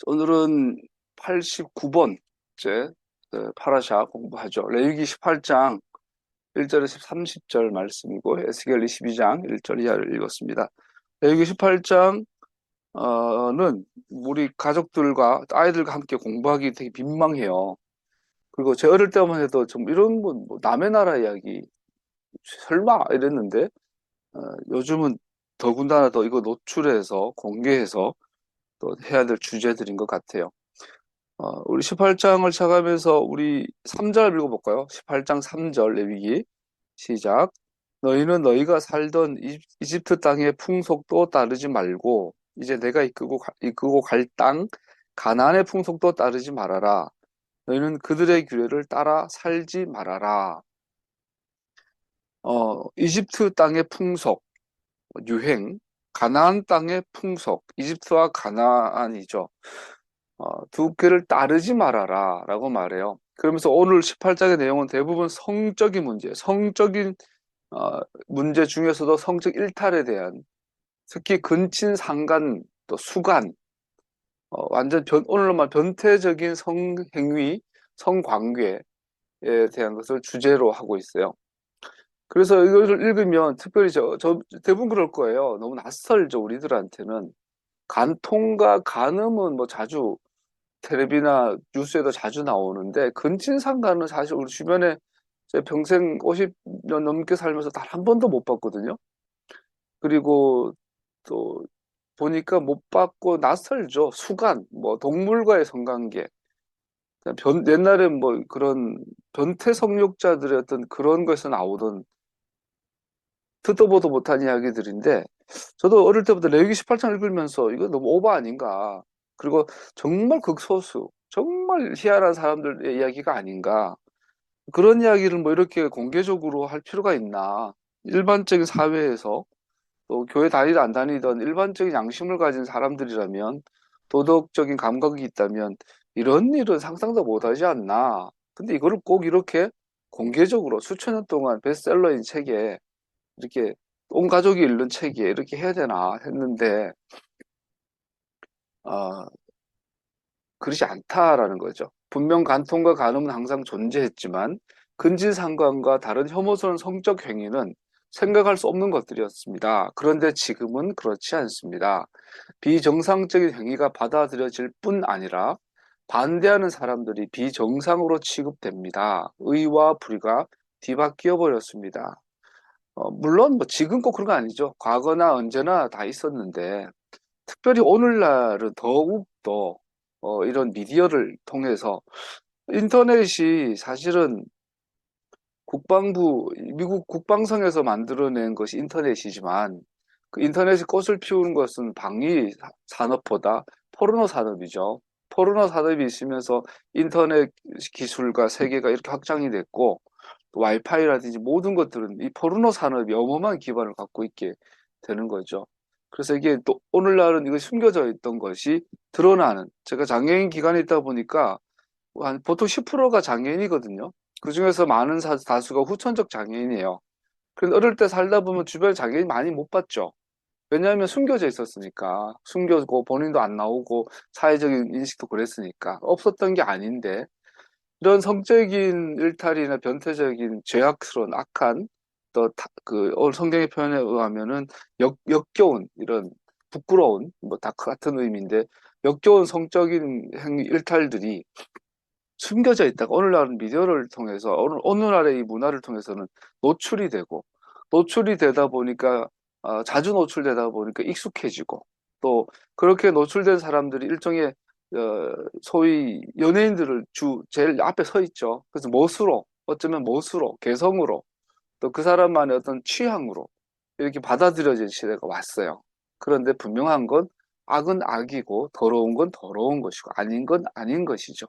오늘은 89번째 파라샤 공부하죠. 레위기 18장 1절에서 30절 말씀이고 에스겔 22장 1절 이하를 읽었습니다. 레위기 18장은 우리 가족들과 아이들과 함께 공부하기 되게 민망해요. 그리고 제 어릴 때만 해도 좀 이런 건 뭐 남의 나라 이야기 설마 이랬는데 요즘은 더군다나 더 이거 노출해서 공개해서 또 해야 될 주제들인 것 같아요. 우리 18장을 시작하면서 우리 3절 읽어볼까요? 18장 3절 레위기 시작. 너희는 너희가 살던 이집트 땅의 풍속도 따르지 말고 이제 내가 이끌고 갈 땅 가나안의 풍속도 따르지 말아라. 너희는 그들의 규례를 따라 살지 말아라. 이집트 땅의 풍속, 유행, 가나안 땅의 풍속, 이집트와 가나안이죠. 두 개를 따르지 말아라 라고 말해요. 그러면서 오늘 18장의 내용은 대부분 성적인 문제, 성적인 문제 중에서도 성적 일탈에 대한, 특히 근친, 상간, 또 수간, 완전 오늘로 말 변태적인 성행위, 성관계에 대한 것을 주제로 하고 있어요. 그래서 이것을 읽으면 특별히 저 대부분 그럴 거예요. 너무 낯설죠, 우리들한테는. 간통과 간음은 뭐 자주 텔레비나 뉴스에도 자주 나오는데 근친상간은 사실 우리 주변에 제 평생 50년 넘게 살면서 단 한 번도 못 봤거든요. 그리고 또 보니까 못 봤고 낯설죠. 수간, 뭐 동물과의 성관계. 옛날에 뭐 그런 변태 성욕자들의 어떤 그런 거에서 나오던 듣도 보도 못한 이야기들인데 저도 어릴 때부터 레위기 18장 읽으면서 이거 너무 오버 아닌가. 그리고 정말 극소수, 정말 희한한 사람들의 이야기가 아닌가. 그런 이야기를 뭐 이렇게 공개적으로 할 필요가 있나. 일반적인 사회에서 또 교회 다니든 안 다니든 일반적인 양심을 가진 사람들이라면 도덕적인 감각이 있다면 이런 일은 상상도 못하지 않나. 근데 이거를 꼭 이렇게 공개적으로 수천 년 동안 베스트셀러인 책에 이렇게 온 가족이 읽는 책에 이렇게 해야 되나 했는데 어, 그렇지 않다라는 거죠. 분명 간통과 간음은 항상 존재했지만 근친상간과 다른 혐오스러운 성적 행위는 생각할 수 없는 것들이었습니다. 그런데 지금은 그렇지 않습니다. 비정상적인 행위가 받아들여질 뿐 아니라 반대하는 사람들이 비정상으로 취급됩니다. 의와 불의가 뒤바뀌어 버렸습니다. 물론 뭐 지금 꼭 그런 거 아니죠. 과거나 언제나 다 있었는데 특별히 오늘날은 더욱 더 이런 미디어를 통해서 인터넷이 사실은 미국 국방성에서 만들어낸 것이 인터넷이지만 그 인터넷이 꽃을 피우는 것은 방위 산업보다 포르노 산업이죠. 포르노 산업이 있으면서 인터넷 기술과 세계가 이렇게 확장이 됐고 와이파이라든지 모든 것들은 이 포르노 산업이 어마어마한 기반을 갖고 있게 되는 거죠. 그래서 이게 또 오늘날은 이거 숨겨져 있던 것이 드러나는, 제가 장애인 기관에 있다 보니까 보통 10%가 장애인이거든요. 그중에서 많은 다수가 후천적 장애인이에요. 그런데 어릴 때 살다 보면 주변에 장애인 많이 못 봤죠. 왜냐하면 숨겨져 있었으니까. 숨겨고 본인도 안 나오고 사회적인 인식도 그랬으니까. 없었던 게 아닌데 이런 성적인 일탈이나 변태적인 죄악스러운 악한 오늘 성경의 표현에 의하면은 역겨운 이런 부끄러운 뭐 다 같은 의미인데 역겨운 성적인 일탈들이 숨겨져 있다가 오늘날은 미디어를 통해서 오늘날의 이 문화를 통해서는 노출이 되고 노출이 되다 보니까 자주 노출되다 보니까 익숙해지고 또 그렇게 노출된 사람들이 일종의 소위 연예인들을 제일 앞에 서 있죠. 그래서 어쩌면 멋으로 개성으로 또 그 사람만의 어떤 취향으로 이렇게 받아들여진 시대가 왔어요. 그런데 분명한 건 악은 악이고 더러운 건 더러운 것이고 아닌 건 아닌 것이죠.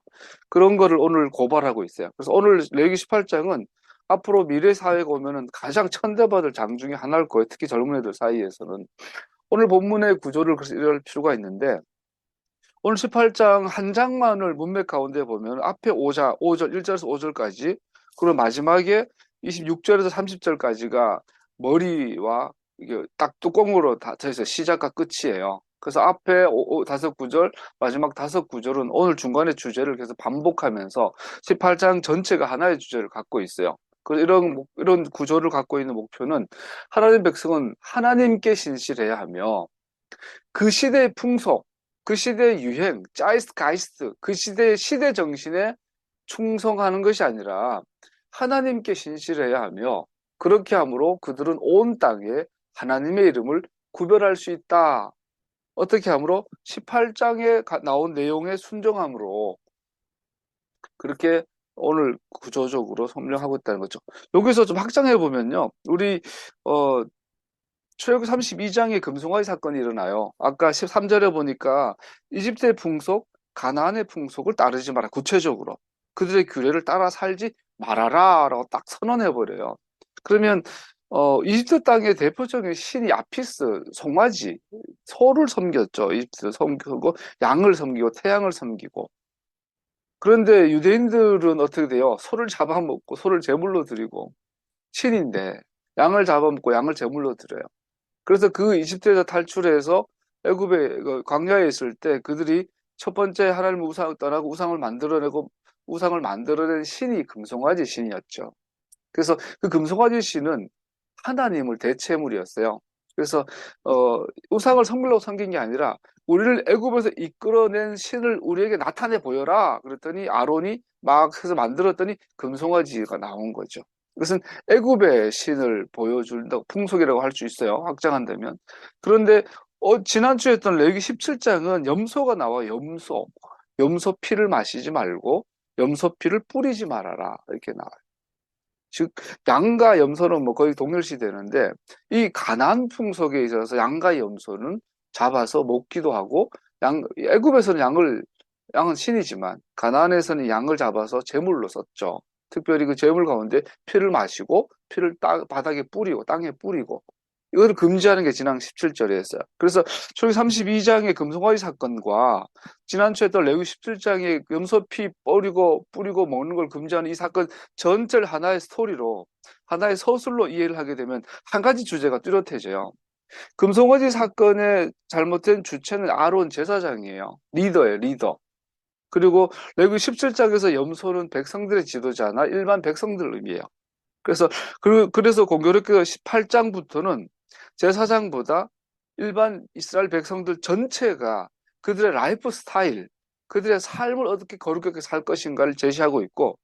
그런 거를 오늘 고발하고 있어요. 그래서 오늘 레위기 18장은 앞으로 미래 사회가 오면은 가장 천대받을 장 중에 하나일 거예요. 특히 젊은 애들 사이에서는. 오늘 본문의 구조를 그래서 이럴 필요가 있는데 오늘 18장 한 장만을 문맥 가운데 보면 앞에 5절, 1절에서 5절까지 그리고 마지막에 26절에서 30절까지가 머리와 이게 딱 뚜껑으로 닫혀서 시작과 끝이에요. 그래서 앞에 다섯 구절, 마지막 다섯 구절은 오늘 중간에 주제를 계속 반복하면서 18장 전체가 하나의 주제를 갖고 있어요. 그래서 이런 구조를 갖고 있는 목표는 하나님 백성은 하나님께 신실해야 하며 그 시대의 풍속, 그 시대의 유행, 짜이스가이스트, 그 시대의 시대 정신에 충성하는 것이 아니라 하나님께 신실해야 하며 그렇게 함으로 그들은 온 땅에 하나님의 이름을 구별할 수 있다. 어떻게 함으로 18장에 나온 내용에 순종함으로 그렇게 오늘 구조적으로 설명하고 있다는 거죠. 여기서 좀 확장해 보면요. 우리 출애굽 32장에 금송아지 사건이 일어나요. 아까 13절에 보니까 이집트의 풍속, 가나안의 풍속을 따르지 마라. 구체적으로 그들의 규례를 따라 살지 말아라 라고 딱 선언해 버려요. 그러면 이집트 땅의 대표적인 신이 아피스, 송아지, 소를 섬겼죠. 이집트 섬기고 양을 섬기고 태양을 섬기고. 그런데 유대인들은 어떻게 돼요? 소를 잡아먹고 소를 제물로 드리고 신인데 양을 잡아먹고 양을 제물로 드려요. 그래서 그 이집트에서 탈출해서 애굽에 광야에 있을 때 그들이 첫 번째 하나님의 우상을 떠나고 우상을 만들어낸 신이 금송아지 신이었죠. 그래서 그 금송아지 신은 하나님을 대체물이었어요. 그래서 우상을 섬기려고 섬긴 게 아니라 우리를 애굽에서 이끌어낸 신을 우리에게 나타내 보여라. 그랬더니 아론이 막 해서 만들었더니 금송아지가 나온 거죠. 이것은 애굽의 신을 보여준다고 풍속이라고 할 수 있어요. 확장한다면. 그런데 지난주에 했던 레위기 17장은 염소가 나와 염소. 염소 피를 마시지 말고 염소 피를 뿌리지 말아라. 이렇게 나와요. 즉 양과 염소는 뭐 거의 동일시되는데 이 가나안 풍속에 있어서 양과 염소는 잡아서 먹기도 하고 애굽에서는 양은 신이지만 가나안에서는 양을 잡아서 제물로 썼죠. 특별히 그 제물 가운데 피를 마시고 피를 바닥에 뿌리고 땅에 뿌리고 이거를 금지하는 게 지난 17절에 했어요. 그래서 초기 32장의 금송아지 사건과 지난주에 또 레위 17장의 염소피 뿌리고 먹는 걸 금지하는 이 사건 전체를 하나의 스토리로 하나의 서술로 이해를 하게 되면 한 가지 주제가 뚜렷해져요. 금송아지 사건의 잘못된 주체는 아론 제사장이에요. 리더예요, 리더. 그리고 레위 17장에서 염소는 백성들의 지도자나 일반 백성들을 의미해요. 그래서 공교롭게 18장부터는 제사장보다 일반 이스라엘 백성들 전체가 그들의 라이프 스타일, 그들의 삶을 어떻게 거룩하게 살 것인가를 제시하고 있고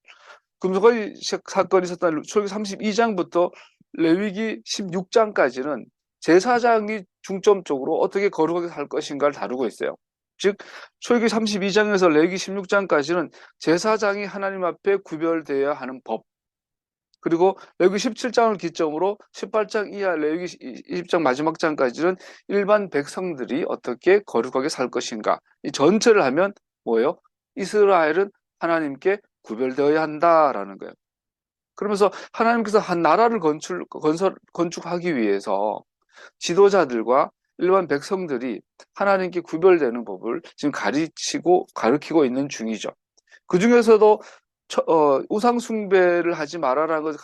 금송아지 사건이 있었던 출애굽기 32장부터 레위기 16장까지는 제사장이 중점적으로 어떻게 거룩하게 살 것인가를 다루고 있어요. 즉 출애굽기 32장에서 레위기 16장까지는 제사장이 하나님 앞에 구별되어야 하는 법, 그리고 레위기 17장을 기점으로 18장 이하 레위기 20장 마지막 장까지는 일반 백성들이 어떻게 거룩하게 살 것인가. 이 전체를 하면 뭐예요? 이스라엘은 하나님께 구별되어야 한다라는 거예요. 그러면서 하나님께서 한 나라를 건축하기 위해서 지도자들과 일반 백성들이 하나님께 구별되는 법을 지금 가르치고 있는 중이죠. 그 중에서도 우상 숭배를 하지 말아라는 것을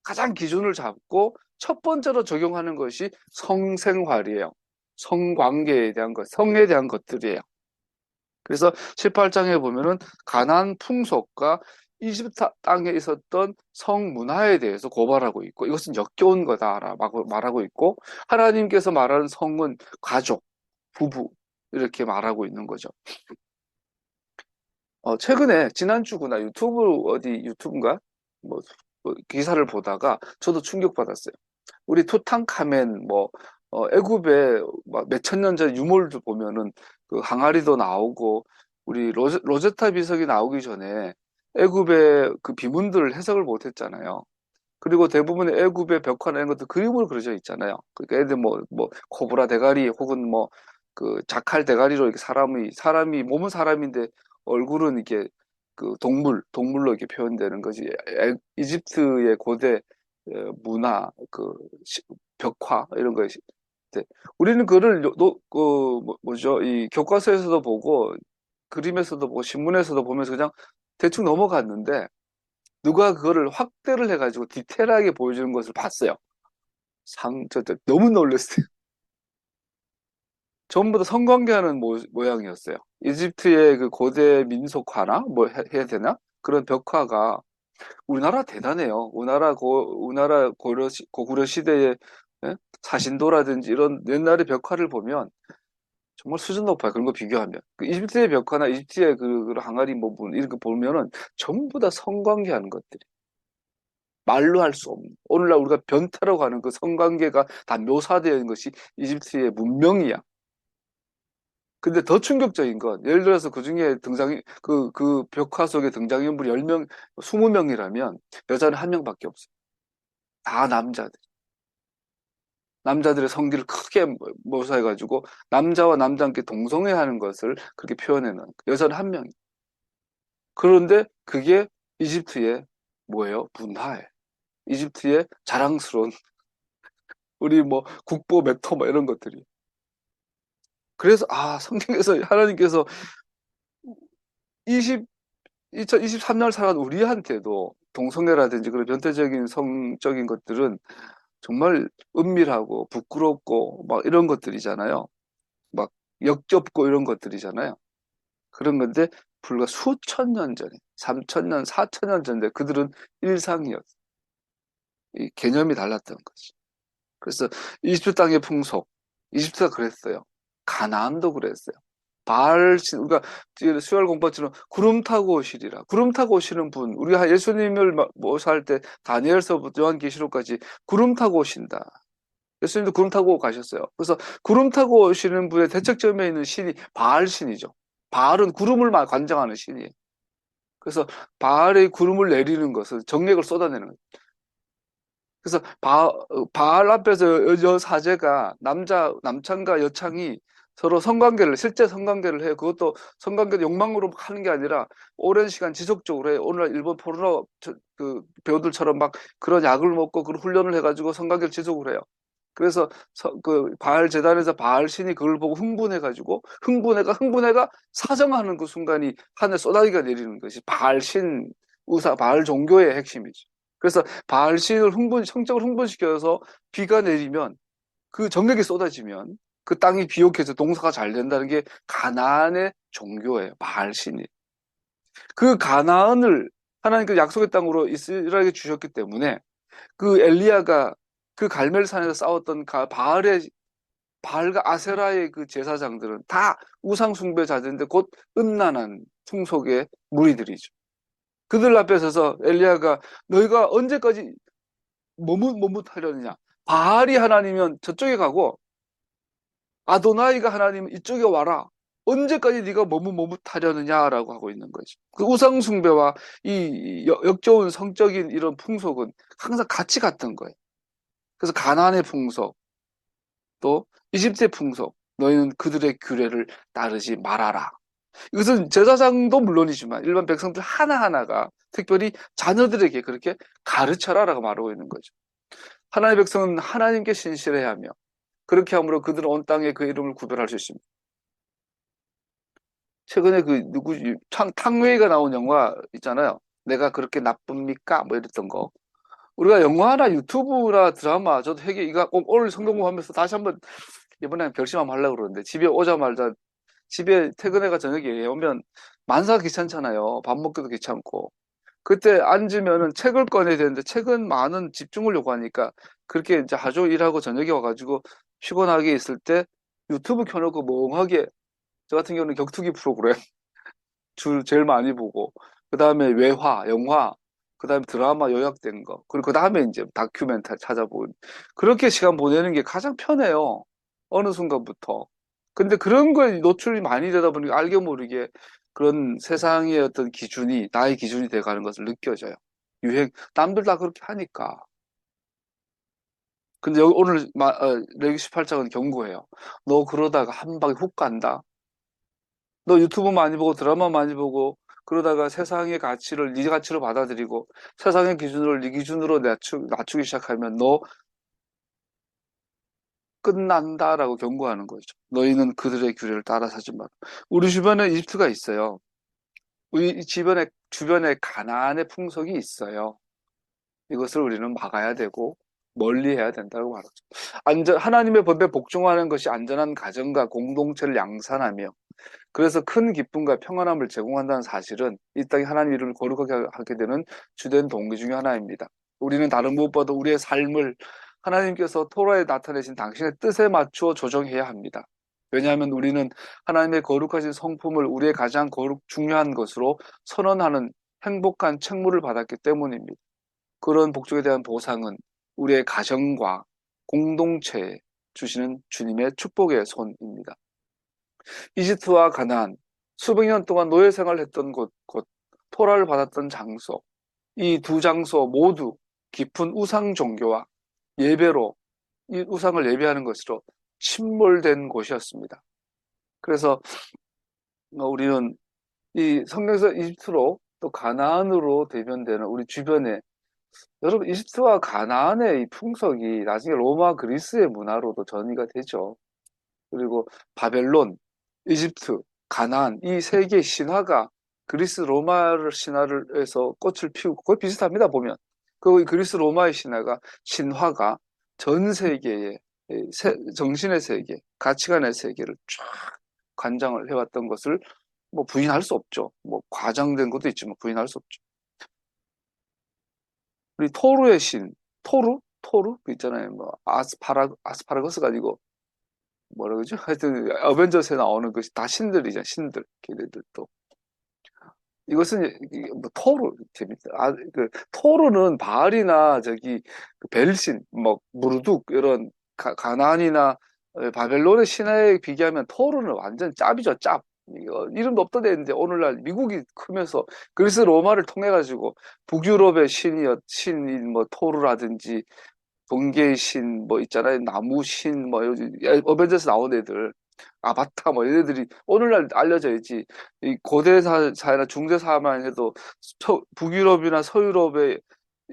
가장 기준을 잡고 첫 번째로 적용하는 것이 성생활이에요. 성관계에 대한 것, 성에 대한 것들이에요. 그래서 18장에 보면은 가나안 풍속과 이집트 땅에 있었던 성문화에 대해서 고발하고 있고 이것은 역겨운 거다라고 말하고 있고 하나님께서 말하는 성은 가족, 부부 이렇게 말하고 있는 거죠. 최근에 지난주구나 유튜브인가 뭐 기사를 보다가 저도 충격받았어요. 우리 투탕카멘 애굽에 몇천 년 전 유물도 보면은 그 항아리도 나오고 우리 로제타 비석이 나오기 전에 애굽의 그 비문들을 해석을 못 했잖아요. 그리고 대부분의 애굽의 벽화나 이런 것도 그림으로 그려져 있잖아요. 그러니까 애들 코브라 대가리 혹은 그 자칼 대가리로 이렇게 사람이 몸은 사람인데 얼굴은 이렇게 그 동물로 이렇게 표현되는 거지. 이집트의 고대 문화, 벽화 이런 거. 네. 우리는 그거를 뭐죠? 이 교과서에서도 보고 그림에서도 보고 신문에서도 보면서 그냥 대충 넘어갔는데 누가 그거를 확대를 해가지고 디테일하게 보여주는 것을 봤어요. 너무 놀랐어요. 전부 다 성관계하는 모양이었어요. 이집트의 그 고대 민속화나 뭐 해야 되나? 그런 벽화가 우리나라 대단해요. 우리나라 고구려 시대의 예? 사신도라든지 이런 옛날의 벽화를 보면 정말 수준 높아요. 그런 거 비교하면. 그 이집트의 벽화나 이집트의 그 항아리 부분 이런 거 보면은 전부 다 성관계하는 것들이 말로 할 수 없는 오늘날 우리가 변태라고 하는 그 성관계가 다 묘사되어 있는 것이 이집트의 문명이야. 근데 더 충격적인 건 예를 들어서 그 중에 그 벽화 속에 등장인물이 10명, 20명이라면 여자는 한 명밖에 없어요. 다 남자들. 남자들의 성기를 크게 묘사해가지고 남자와 남자 함께 동성애하는 것을 그렇게 표현해 놓은 여자는 한 명이. 그런데 그게 이집트의 뭐예요? 문화예요. 이집트의 자랑스러운 우리 뭐 국보 메토 뭐 이런 것들이. 그래서 성경에서 하나님께서 20 2023년을 살아간 우리한테도 동성애라든지 그런 변태적인 성적인 것들은 정말 은밀하고 부끄럽고 막 이런 것들이잖아요. 막 역겹고 이런 것들이잖아요. 그런 건데 불과 수천 년 전에, 3,000년, 4,000년 전에 그들은 일상이었어요. 이 개념이 달랐던 거지. 그래서 이집트 땅의 풍속, 이집트가 그랬어요. 가나안도 그랬어요. 우리가 수요일 공부처럼 구름 타고 오시리라. 구름 타고 오시는 분, 우리가 예수님을 모시할 때 다니엘서부터 요한계시록까지 구름 타고 오신다. 예수님도 구름 타고 가셨어요. 그래서 구름 타고 오시는 분의 대척점에 있는 신이 바알 신이죠. 바알은 구름을 관장하는 신이에요. 그래서 바알의 구름을 내리는 것은 정력을 쏟아내는 거예요. 그래서 바알 앞에서 여사제가 남창과 여창이 서로 실제 성관계를 해요. 그것도 성관계도 욕망으로 하는 게 아니라 오랜 시간 지속적으로 해요. 오늘날 일본 포르노 그 배우들처럼 막 그런 약을 먹고 그런 훈련을 해가지고 성관계를 지속을 해요. 그래서 그 바알 재단에서 바알 신이 그걸 보고 흥분해가 사정하는 그 순간이 하늘 쏟아지가 내리는 것이 바알 신 바알 종교의 핵심이죠. 그래서 바알 신을 성적을 흥분시켜서 비가 내리면 그 정력이 쏟아지면 그 땅이 비옥해서 농사가 잘 된다는 게 가나안의 종교예요. 바알 신이. 그 가나안을 하나님께서 약속의 땅으로 이스라엘에게 주셨기 때문에 그 엘리야가 그 갈멜산에서 싸웠던 바알과 아세라의 그 제사장들은 다 우상 숭배자들인데 곧 음란한 풍속의 무리들이죠. 그들 앞에 서서 엘리야가 너희가 언제까지 머뭇머뭇하려느냐. 바알이 하나님이면 저쪽에 가고 아도나이가 하나님은 이쪽에 와라. 언제까지 네가 머뭇머뭇하려느냐라고 하고 있는 거죠. 그 우상 숭배와 이 역겨운 성적인 이런 풍속은 항상 같이 갔던 거예요. 그래서 가나안의 풍속 또 이집트의 풍속 너희는 그들의 규례를 따르지 말아라. 이것은 제사장도 물론이지만 일반 백성들 하나하나가 특별히 자녀들에게 그렇게 가르쳐라라고 말하고 있는 거죠. 하나님의 백성은 하나님께 신실해야 하며 그렇게 함으로 그들은 온 땅에 그 이름을 구별할 수 있습니다. 최근에 탕웨이가 나온 영화 있잖아요. 내가 그렇게 나쁩니까? 뭐 이랬던 거. 우리가 영화나 유튜브나 드라마, 저도 이거 오늘 성경 공부하면서 다시 한번 이번에 결심 한번 하려고 그러는데 집에 오자마자 집에 퇴근해가 저녁에 오면 만사가 귀찮잖아요. 밥 먹기도 귀찮고. 그때 앉으면은 책을 꺼내야 되는데 책은 많은 집중을 요구하니까 그렇게 이제 하루 일하고 저녁에 와가지고 피곤하게 있을 때 유튜브 켜놓고 멍하게 저 같은 경우는 격투기 프로그램 제일 많이 보고 그 다음에 영화 그 다음에 드라마 요약된 거 그리고 그 다음에 이제 다큐멘터리 찾아보고 그렇게 시간 보내는 게 가장 편해요. 어느 순간부터. 근데 그런 거에 노출이 많이 되다 보니까 알게 모르게 그런 세상의 어떤 기준이 나의 기준이 돼가는 것을 느껴져요. 남들 다 그렇게 하니까. 근데 여기 오늘 레위기 18장은 경고해요. 너 그러다가 한 방에 훅 간다. 너 유튜브 많이 보고 드라마 많이 보고 그러다가 세상의 가치를 네 가치로 받아들이고 세상의 기준으로 네 기준으로 낮추기 시작하면 너 끝난다라고 경고하는 거죠. 너희는 그들의 규례를 따라서 하지 마라. 우리 주변에 이집트가 있어요. 우리 주변에 가나안의 풍속이 있어요. 이것을 우리는 막아야 되고 멀리해야 된다고 말하죠. 하나님의 법에 복종하는 것이 안전한 가정과 공동체를 양산하며 그래서 큰 기쁨과 평안함을 제공한다는 사실은 이 땅에 하나님 이름을 거룩하게 하게 되는 주된 동기 중에 하나입니다. 우리는 다른 무엇보다 우리의 삶을 하나님께서 토라에 나타내신 당신의 뜻에 맞추어 조정해야 합니다. 왜냐하면 우리는 하나님의 거룩하신 성품을 우리의 가장 중요한 것으로 선언하는 행복한 책무를 받았기 때문입니다. 그런 복종에 대한 보상은 우리의 가정과 공동체에 주시는 주님의 축복의 손입니다. 이집트와 가나안, 수백 년 동안 노예 생활을 했던 곳, 토라를 받았던 장소, 이 두 장소 모두 깊은 우상 종교와 예배로 이 우상을 예배하는 것으로 침몰된 곳이었습니다. 그래서 우리는 이 성경에서 이집트로 또 가나안으로 대변되는 우리 주변에 여러분 이집트와 가나안의 이 풍속이 나중에 로마 그리스의 문화로도 전이가 되죠. 그리고 바벨론, 이집트, 가나안 이 세 개의 신화가 그리스 로마 신화에서 꽃을 피우고 거의 비슷합니다. 보면 그 그리스 로마의 신화가 전 세계의 정신의 세계, 가치관의 세계를 쫙 관장을 해왔던 것을 뭐 부인할 수 없죠. 뭐 과장된 것도 있지만 부인할 수 없죠. 우리 토르의 신, 토르 그 있잖아요. 뭐 아스파라거스가 아니고 뭐라 그러죠? 하여튼 어벤져스에 나오는 것이 다 신들이죠. 신들 걔네들도. 이것은 뭐 토르 재밌다. 그 토르는 바알이나 저기 그 벨신, 뭐 무르둑 이런 가나안이나 바벨론의 신화에 비교하면 토르는 완전 짭이죠. 짭. 이름도 없던 데인데 오늘날 미국이 크면서 그리스 로마를 통해 가지고 북유럽의 신인 뭐 토르라든지 번개의 신, 뭐 있잖아요. 나무 신, 뭐 어벤져스 나온 애들, 아바타 뭐 얘네들이 오늘날 알려져 있지. 이 고대 사회나 중세 사회만 해도 북유럽이나 서유럽에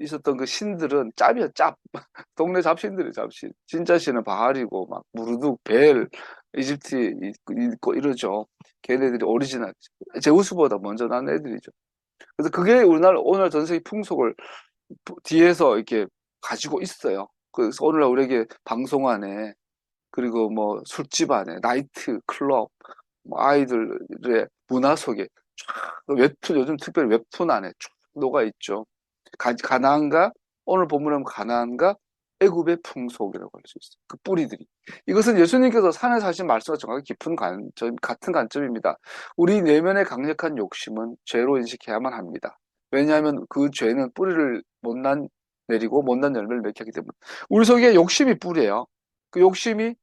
있었던 그 신들은 짭이야, 짭. 동네 잡신들이 잡신. 진짜 신은 바알이고 막 무르둑, 벨, 이집트에 있고 이러죠. 걔네들이 오리지널. 제우스보다 먼저 난 애들이죠. 그래서 그게 오늘 전 세계 풍속을 뒤에서 이렇게 가지고 있어요. 그래서 오늘날 우리에게 방송 안에 그리고 뭐 술집 안에 나이트 클럽 뭐 아이들의 문화 속에 쫙 웹툰 요즘 특별히 웹툰 안에 쫙 녹아 있죠. 가나안과 오늘 본문은 가나안과 애굽의 풍속이라고 할 수 있어요. 그 뿌리들이. 이것은 예수님께서 산에서 하신 말씀과 정확히 깊은 같은 관점입니다. 우리 내면의 강력한 욕심은 죄로 인식해야만 합니다. 왜냐하면 그 죄는 뿌리를 내리고 못난 열매를 맺게 하기 때문에. 우리 속에 욕심이 뿌리예요. 그 욕심이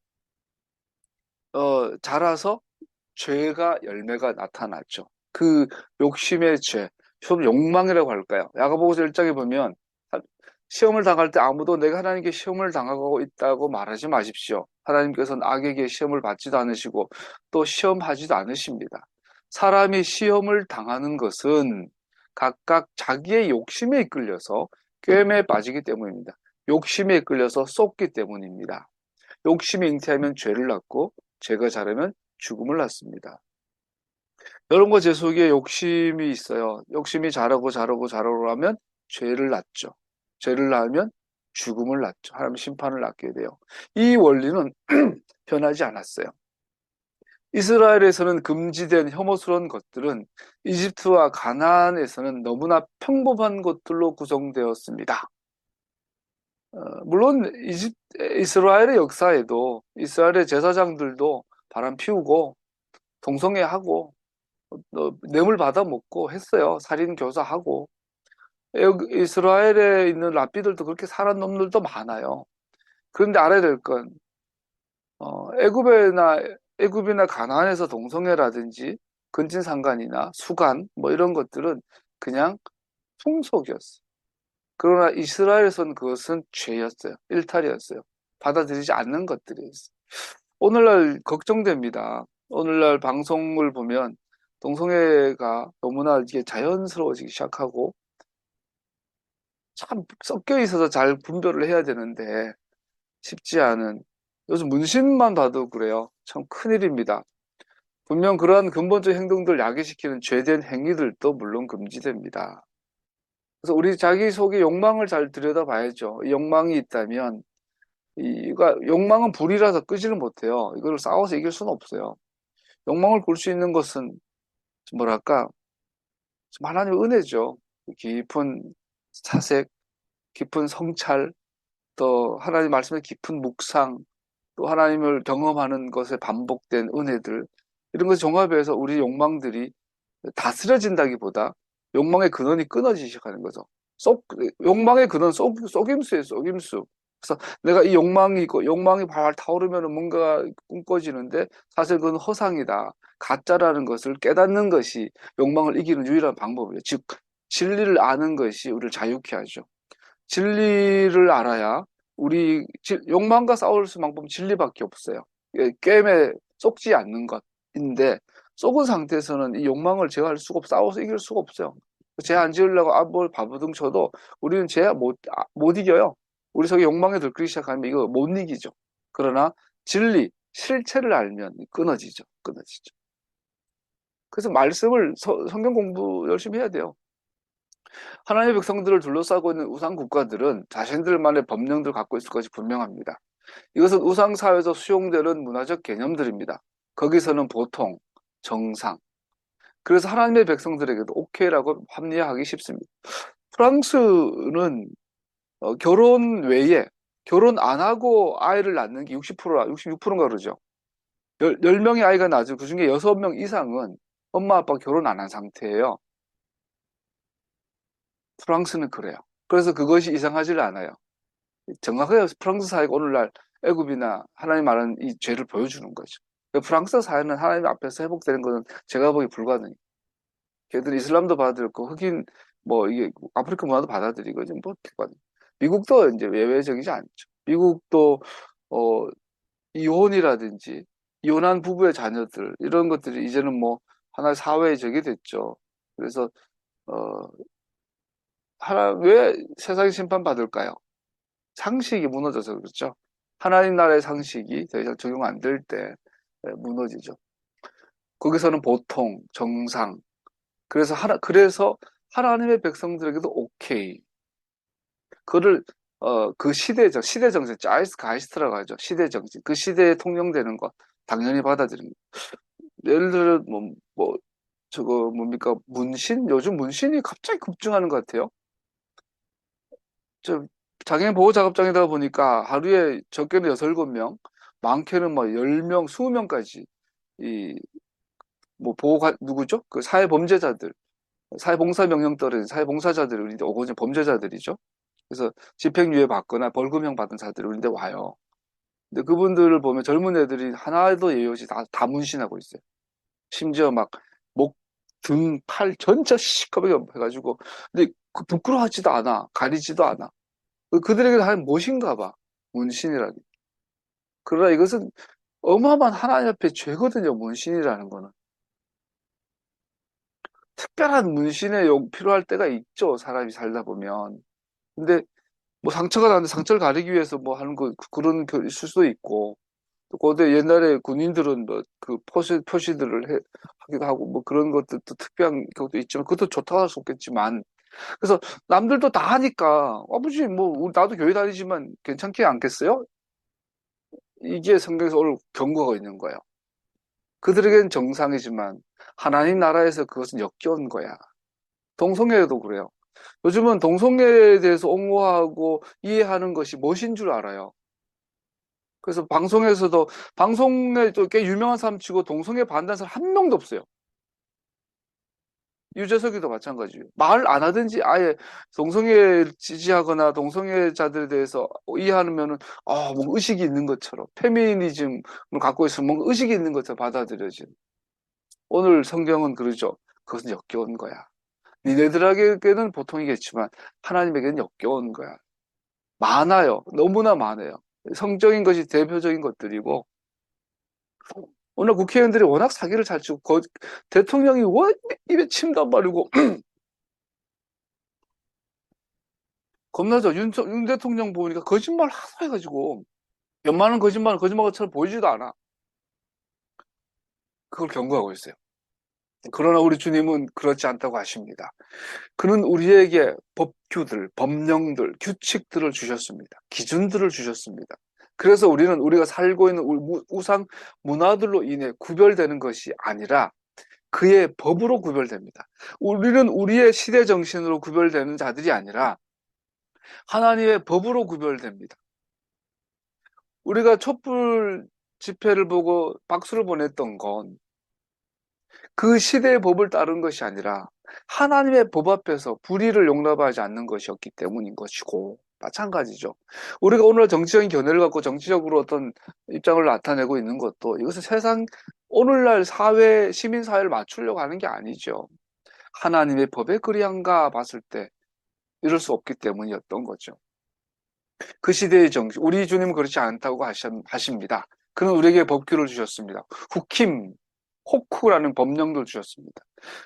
자라서 죄가 열매가 나타났죠. 그 욕심의 죄, 좀 욕망이라고 할까요? 야고보서 1장에 보면 시험을 당할 때 아무도 내가 하나님께 시험을 당하고 있다고 말하지 마십시오. 하나님께서는 악에게 시험을 받지도 않으시고 또 시험하지도 않으십니다. 사람이 시험을 당하는 것은 각각 자기의 욕심에 이끌려서 꿰매에 빠지기 때문입니다. 욕심에 이끌려서 쏟기 때문입니다. 욕심이 잉태하면 죄를 낳고 죄가 자라면 죽음을 낳습니다. 여러분과 제 속에 욕심이 있어요. 욕심이 자라고 하면 죄를 낳죠. 죄를 낳으면 죽음을 낳죠. 하나님 심판을 낳게 돼요. 이 원리는 변하지 않았어요. 이스라엘에서는 금지된 혐오스러운 것들은 이집트와 가나안에서는 너무나 평범한 것들로 구성되었습니다. 물론 이스라엘의 역사에도 이스라엘의 제사장들도 바람 피우고 동성애하고 뇌물 받아먹고 했어요. 살인 교사하고. 이스라엘에 있는 랍비들도 그렇게 살한 놈들도 많아요. 그런데 알아야 될 건 애굽이나 가나안에서 동성애라든지 근친상간이나 수간 뭐 이런 것들은 그냥 풍속이었어요. 그러나 이스라엘에서는 그것은 죄였어요. 일탈이었어요. 받아들이지 않는 것들이었어요. 오늘날 걱정됩니다. 오늘날 방송을 보면 동성애가 너무나 이게 자연스러워지기 시작하고 참 섞여 있어서 잘 분별을 해야 되는데 쉽지 않은 요즘 문신만 봐도 그래요. 참 큰일입니다. 분명 그러한 근본적 행동들 야기시키는 죄된 행위들도 물론 금지됩니다. 그래서 우리 자기 속의 욕망을 잘 들여다봐야죠. 욕망이 있다면, 욕망은 불이라서 끄지를 못해요. 이걸 싸워서 이길 수는 없어요. 욕망을 꿀 수 있는 것은, 뭐랄까, 하나님의 은혜죠. 깊은 사색, 깊은 성찰, 또 하나님 말씀의 깊은 묵상, 또 하나님을 경험하는 것에 반복된 은혜들, 이런 것 종합해서 우리 욕망들이 다스려진다기보다 욕망의 근원이 끊어지기 시작하는 거죠. 욕망의 근원 속임수예요, 속임수. 그래서 내가 이 욕망이 있고 욕망이 발발 타오르면 뭔가 꿈꿔지는데 사실 그건 허상이다. 가짜라는 것을 깨닫는 것이 욕망을 이기는 유일한 방법이에요. 즉, 진리를 아는 것이 우리를 자유케 하죠. 진리를 알아야 욕망과 싸울 수 방법은 진리밖에 없어요. 게임에 속지 않는 것인데 속은 상태에서는 이 욕망을 제어할 수가 없어. 싸워서 이길 수가 없어요. 죄 안 지으려고 뭘 바보등 쳐도 우리는 죄 못 이겨요. 우리 속에 욕망에 들끓기 시작하면 이거 못 이기죠. 그러나 진리, 실체를 알면 끊어지죠. 끊어지죠. 그래서 성경 공부 열심히 해야 돼요. 하나님의 백성들을 둘러싸고 있는 우상 국가들은 자신들만의 법령들을 갖고 있을 것이 분명합니다. 이것은 우상 사회에서 수용되는 문화적 개념들입니다. 거기서는 보통, 정상. 그래서 하나님의 백성들에게도 오케이라고 합리화하기 쉽습니다. 프랑스는 결혼 외에 결혼 안 하고 아이를 낳는 게 60%, 66%인가 그러죠. 10명의 아이가 낳아서 그중에 6명 이상은 엄마 아빠 결혼 안 한 상태예요. 프랑스는 그래요. 그래서 그것이 이상하지를 않아요. 정확하게 프랑스 사회가 오늘날 애굽이나 하나님 말하는 이 죄를 보여주는 거죠. 프랑스 사회는 하나님 앞에서 회복되는 것은 제가 보기 불가능해요. 걔들은 이슬람도 받아들였고 흑인 이게 아프리카 문화도 받아들이고 미국도 이제 예외적이지 않죠. 미국도 어 이혼이라든지 이혼한 부부의 자녀들 이런 것들이 이제는 하나의 사회의 적이 됐죠. 그래서 어 왜 세상이 심판받을까요? 상식이 무너져서 그렇죠. 하나님 나라의 상식이 더 이상 적용 안 될 때 무너지죠. 거기서는 보통, 정상. 그래서 하나님의 백성들에게도 오케이. 그를 그 시대 정신, 짜이스 가이스트라고 하죠. 시대 정신. 그 시대에 통용되는 것 당연히 받아들입니다. 예를 들어 저거 뭡니까? 문신? 요즘 문신이 갑자기 급증하는 것 같아요. 장애인 보호작업장이다 보니까 하루에 적게는 6, 7명, 많게는 10명, 20명까지 누구죠? 그 사회범죄자들, 사회봉사 명령 떨어진 사회봉사자들이 우리한테 오고 범죄자들이죠. 그래서 집행유예 받거나 벌금형 받은 자들이 우리한테 와요. 근데 그분들을 보면 젊은 애들이 하나도 예의 없이 다 문신하고 있어요. 심지어 목, 등, 팔 전체 시커멓게 해가지고 근데 부끄러워하지도 않아. 가리지도 않아. 그들에게 하나님 무엇인가 봐. 문신이라는. 그러나 이것은 어마어마한 하나님 앞에 죄거든요. 문신이라는 거는. 특별한 문신의 필요할 때가 있죠. 사람이 살다 보면. 근데 상처가 나는데 상처를 가리기 위해서 하는 그런 거 있을 수도 있고. 또 고대 옛날에 군인들은 그 표시들을 하기도 하고 그런 것들도 특별한 것도 있지만 그것도 좋다고 할 수 없겠지만 그래서 남들도 다 하니까 아버지 나도 교회 다니지만 괜찮지 않겠어요? 이게 성경에서 오늘 경고가 있는 거예요. 그들에겐 정상이지만 하나님 나라에서 그것은 역겨운 거야. 동성애도 그래요. 요즘은 동성애에 대해서 옹호하고 이해하는 것이 무엇인 줄 알아요. 그래서 방송에서도 방송에 또 꽤 유명한 사람 치고 동성애 반대하는 사람 한 명도 없어요. 유재석이도 마찬가지예요. 말 안 하든지 아예 동성애 지지하거나 동성애자들에 대해서 이해하면은 의식이 있는 것처럼 페미니즘을 갖고 있으면 뭔가 의식이 있는 것처럼 받아들여진. 오늘 성경은 그러죠. 그것은 역겨운 거야. 니네들에게는 보통이겠지만 하나님에게는 역겨운 거야. 많아요. 너무나 많아요. 성적인 것이 대표적인 것들이고 오늘 국회의원들이 워낙 사기를 잘 치고 대통령이 입에 침도 안 바르고 겁나죠. 윤 대통령 보니까 거짓말 하도 해가지고 웬만한 거짓말은 거짓말처럼 보이지도 않아. 그걸 경고하고 있어요. 그러나 우리 주님은 그렇지 않다고 하십니다. 그는 우리에게 법규들, 법령들, 규칙들을 주셨습니다. 기준들을 주셨습니다. 그래서 우리는 우리가 살고 있는 우상 문화들로 인해 구별되는 것이 아니라 그의 법으로 구별됩니다. 우리는 우리의 시대 정신으로 구별되는 자들이 아니라 하나님의 법으로 구별됩니다. 우리가 촛불 집회를 보고 박수를 보냈던 건 그 시대의 법을 따른 것이 아니라 하나님의 법 앞에서 불의를 용납하지 않는 것이었기 때문인 것이고, 마찬가지죠. 우리가 오늘 정치적인 견해를 갖고 정치적으로 어떤 입장을 나타내고 있는 것도 이것은 세상 오늘날 사회, 시민사회를 맞추려고 하는 게 아니죠. 하나님의 법에 그리한가 봤을 때 이럴 수 없기 때문이었던 거죠. 그 시대의 정치, 우리 주님은 그렇지 않다고 하십니다. 그는 우리에게 법규를 주셨습니다. 후킴, 호쿠라는 법령도 주셨습니다.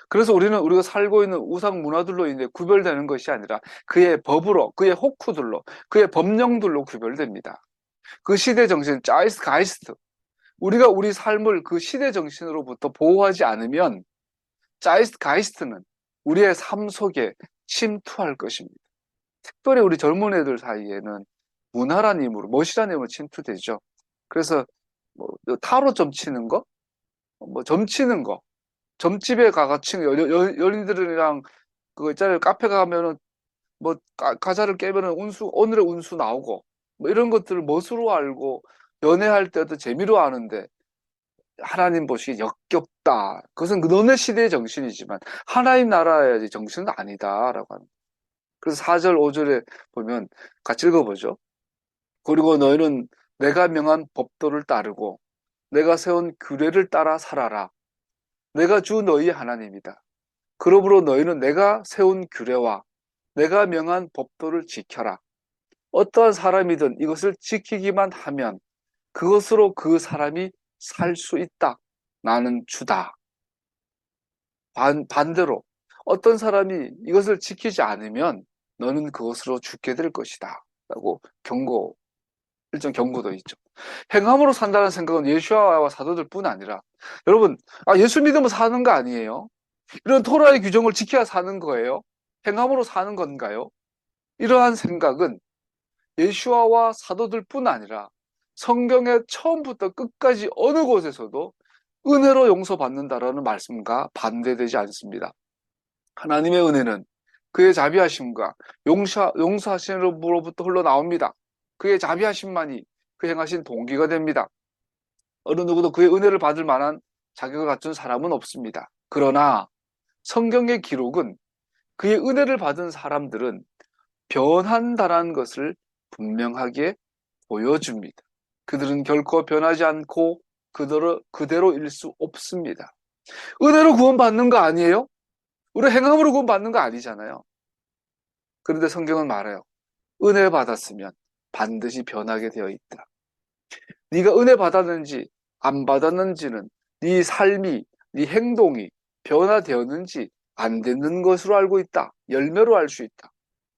그래서 우리는 우리가 살고 있는 우상 문화들로 인해 구별되는 것이 아니라 그의 법으로, 그의 호쿠들로, 그의 법령들로 구별됩니다. 그 시대 정신, 짜이스 가이스트. 우리가 우리 삶을 그 시대 정신으로부터 보호하지 않으면 짜이스 가이스트는 우리의 삶 속에 침투할 것입니다. 특별히 우리 젊은 애들 사이에는 문화라는 힘으로, 멋이라는 힘으로 침투되죠. 그래서 뭐 타로 점 치는 거, 뭐 점 치는 거, 점집에 가가지고 연인들이랑 그거 있잖아요. 카페 가면은 뭐 과자를 깨면은 오늘의 운수 나오고 뭐 이런 것들을 멋으로 알고 연애할 때도 재미로 아는데 하나님 보시기에 역겹다. 그것은 너네 시대의 정신이지만 하나님 나라의 정신은 아니다라고 합니다. 그래서 4절, 5절에 보면 같이 읽어보죠. 그리고 너희는 내가 명한 법도를 따르고 내가 세운 규례를 따라 살아라. 내가 주 너희의 하나님이다. 그러므로 너희는 내가 세운 규례와 내가 명한 법도를 지켜라. 어떠한 사람이든 이것을 지키기만 하면 그것으로 그 사람이 살 수 있다. 나는 주다. 반대로 어떤 사람이 이것을 지키지 않으면 너는 그것으로 죽게 될 것이다. 라고 일정 경고도 있죠. 행함으로 산다는 생각은 예수와 사도들 뿐 아니라 여러분, 예수 믿으면 사는 거 아니에요? 이런 토라의 규정을 지켜야 사는 거예요? 행함으로 사는 건가요? 이러한 생각은 예수와 사도들 뿐 아니라 성경의 처음부터 끝까지 어느 곳에서도 은혜로 용서받는다라는 말씀과 반대되지 않습니다. 하나님의 은혜는 그의 자비하심과 용서하심으로부터 흘러나옵니다. 그의 자비하심만이 그 행하신 동기가 됩니다. 어느 누구도 그의 은혜를 받을 만한 자격을 갖춘 사람은 없습니다. 그러나 성경의 기록은 그의 은혜를 받은 사람들은 변한다는 것을 분명하게 보여줍니다. 그들은 결코 변하지 않고 그대로일 수 없습니다. 은혜로 구원받는 거 아니에요? 우리 행함으로 구원받는 거 아니잖아요. 그런데 성경은 말해요. 은혜 받았으면 반드시 변하게 되어 있다. 네가 은혜 받았는지 안 받았는지는 네 삶이, 네 행동이 변화되었는지 안 되는 것으로 알고 있다. 열매로 알 수 있다.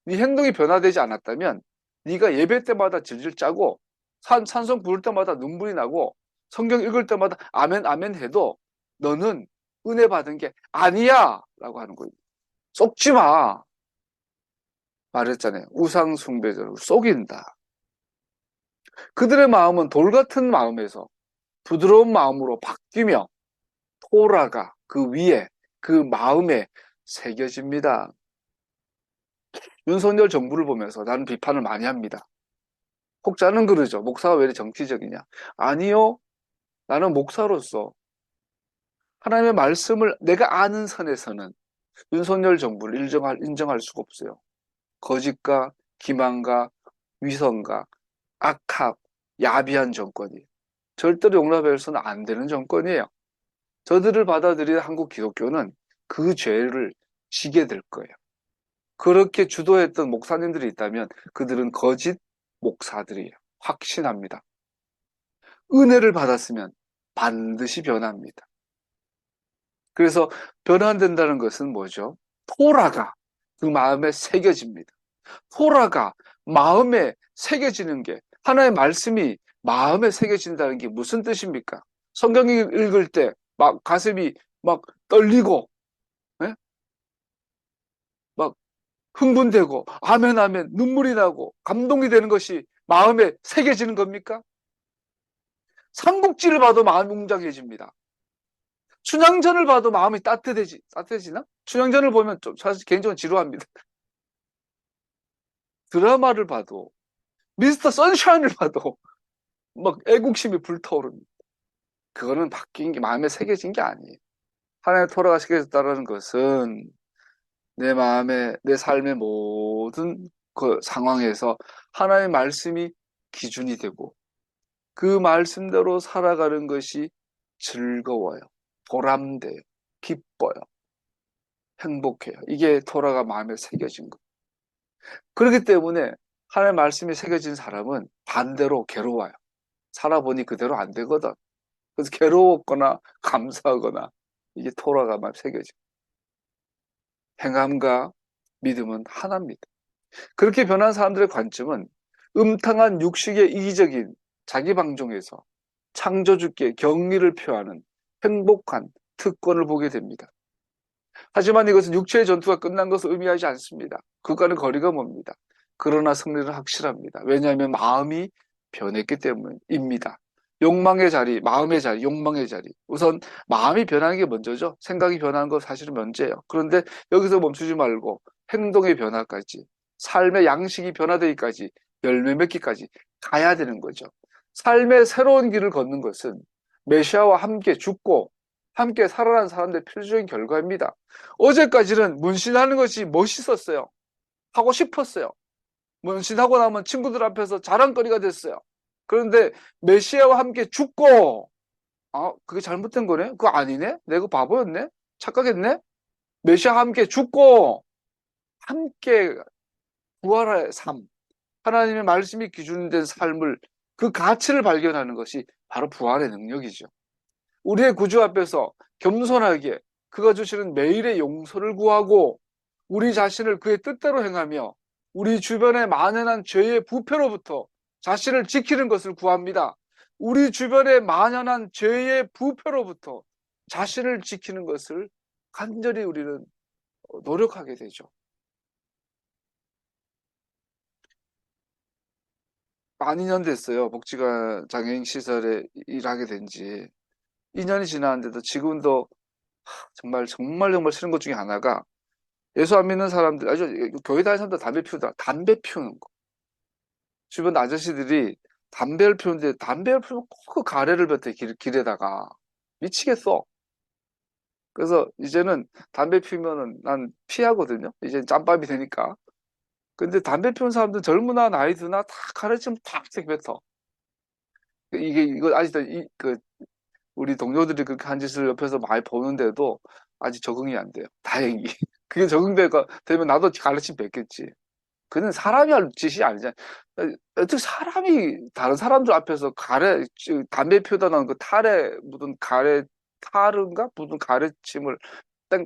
네 행동이 변화되지 않았다면 네가 예배 때마다 질질 짜고 찬송 부를 때마다 눈물이 나고 성경 읽을 때마다 아멘 아멘 해도 너는 은혜 받은 게 아니야 라고 하는 거예요. 속지 마. 말했잖아요. 우상 숭배자를 속인다. 그들의 마음은 돌 같은 마음에서 부드러운 마음으로 바뀌며 토라가 그 위에 그 마음에 새겨집니다. 윤석열 정부를 보면서 나는 비판을 많이 합니다. 혹자는 그러죠. 목사가 왜 이렇게 정치적이냐? 아니요. 나는 목사로서 하나님의 말씀을 내가 아는 선에서는 윤석열 정부를 인정할 수가 없어요. 거짓과 기만과 위선과 악합, 야비한 정권이 절대로 용납해서는 안 되는 정권이에요. 저들을 받아들이는 한국 기독교는 그 죄를 지게 될 거예요. 그렇게 주도했던 목사님들이 있다면 그들은 거짓 목사들이에요. 확신합니다. 은혜를 받았으면 반드시 변합니다. 그래서 변환된다는 것은 뭐죠? 토라가 그 마음에 새겨집니다. 토라가 마음에 새겨지는 게 하나의 말씀이 마음에 새겨진다는 게 무슨 뜻입니까? 성경 읽을 때 가슴이 막 떨리고, 예? 막 흥분되고, 아멘, 아멘, 눈물이 나고, 감동이 되는 것이 마음에 새겨지는 겁니까? 삼국지를 봐도 마음이 웅장해집니다. 춘향전을 봐도 마음이 따뜻해지나? 춘향전을 보면 좀 사실 개인적으로 지루합니다. 드라마를 봐도, 미스터 선샤인을 봐도 막 애국심이 불타오릅니다. 그거는 바뀐 게 마음에 새겨진 게 아니에요. 하나님의 토라가 새겨졌다는 것은 내 마음에, 내 삶의 모든 그 상황에서 하나님의 말씀이 기준이 되고 그 말씀대로 살아가는 것이 즐거워요. 보람돼요. 기뻐요. 행복해요. 이게 토라가 마음에 새겨진 거. 그렇기 때문에 하나님의 말씀이 새겨진 사람은 반대로 괴로워요. 살아보니 그대로 안 되거든. 그래서 괴로웠거나 감사하거나 이게 토라가 마음에 새겨져. 행함과 믿음은 하나입니다. 그렇게 변한 사람들의 관점은 음탕한 육식의 이기적인 자기 방종에서 창조주께 경의를 표하는 행복한 특권을 보게 됩니다. 하지만 이것은 육체의 전투가 끝난 것을 의미하지 않습니다. 그과는 거리가 멉니다. 그러나 승리는 확실합니다. 왜냐하면 마음이 변했기 때문입니다. 욕망의 자리, 마음의 자리, 욕망의 자리. 우선 마음이 변하는 게 먼저죠. 생각이 변하는 거 사실은 먼저예요. 그런데 여기서 멈추지 말고 행동의 변화까지, 삶의 양식이 변화되기까지, 열매 맺기까지 가야 되는 거죠. 삶의 새로운 길을 걷는 것은 메시아와 함께 죽고 함께 살아난 사람들의 필수적인 결과입니다. 어제까지는 문신하는 것이 멋있었어요. 하고 싶었어요. 문신하고 나면 친구들 앞에서 자랑거리가 됐어요. 그런데 메시아와 함께 죽고, 그게 잘못된 거네? 그거 아니네? 내가 바보였네? 착각했네? 메시아와 함께 죽고 함께 부활의 삶, 하나님의 말씀이 기준된 삶을, 그 가치를 발견하는 것이 바로 부활의 능력이죠. 우리의 구주 앞에서 겸손하게 그가 주시는 매일의 용서를 구하고 우리 자신을 그의 뜻대로 행하며 우리 주변에 만연한 죄의 부패로부터 자신을 지키는 것을 구합니다. 우리 주변에 만연한 죄의 부패로부터 자신을 지키는 것을 간절히 우리는 노력하게 되죠. 만 2년 됐어요. 복지관 장애인 시설에 일하게 된 지. 2년이 지났는데도 지금도 정말 정말 정말 싫은 것 중에 하나가, 예수 안 믿는 사람들, 아주 교회 다니는 사람들 담배 피우는 거. 주변 아저씨들이 담배를 피우는데 담배를 피우면 꼭 그 가래를 뱉어 길에다가. 미치겠어. 그래서 이제는 담배 피우면은 난 피하거든요. 이제 짬밥이 되니까. 근데 담배 피우는 사람들 젊으나 나이 드나 다 가래쯤 탁 뱉어. 이거 아직도 우리 동료들이 그렇게 한 짓을 옆에서 많이 보는데도 아직 적응이 안 돼요. 다행히. 그게 되면 나도 가르침 뱉겠지. 그는 사람이 할 짓이 아니잖아. 어떻게 사람이 다른 사람들 앞에서 담배 피우다 나는 그 탈에 묻은 탈인가? 묻은 가래침을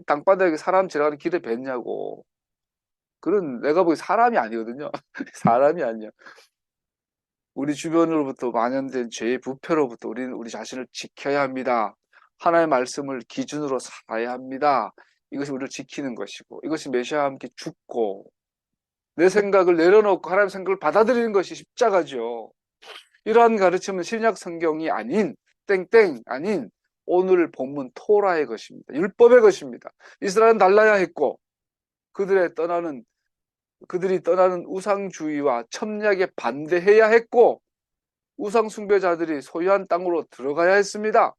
땅바닥에 사람 지나가는 길에 뱉냐고. 그런, 내가 보기 사람이 아니거든요. 사람이 아니야. 우리 주변으로부터 만연된 죄의 부패로부터 우리는 우리 자신을 지켜야 합니다. 하나님의 말씀을 기준으로 살아야 합니다. 이것이 우리를 지키는 것이고, 이것이 메시아와 함께 죽고 내 생각을 내려놓고 하나님의 생각을 받아들이는 것이 십자가죠. 이러한 가르침은 신약 성경이 아닌, 땡땡 아닌 오늘 본문 토라의 것입니다. 율법의 것입니다. 이스라엘은 달라야 했고 그들이 떠나는 우상주의와 첨약에 반대해야 했고 우상 숭배자들이 소유한 땅으로 들어가야 했습니다.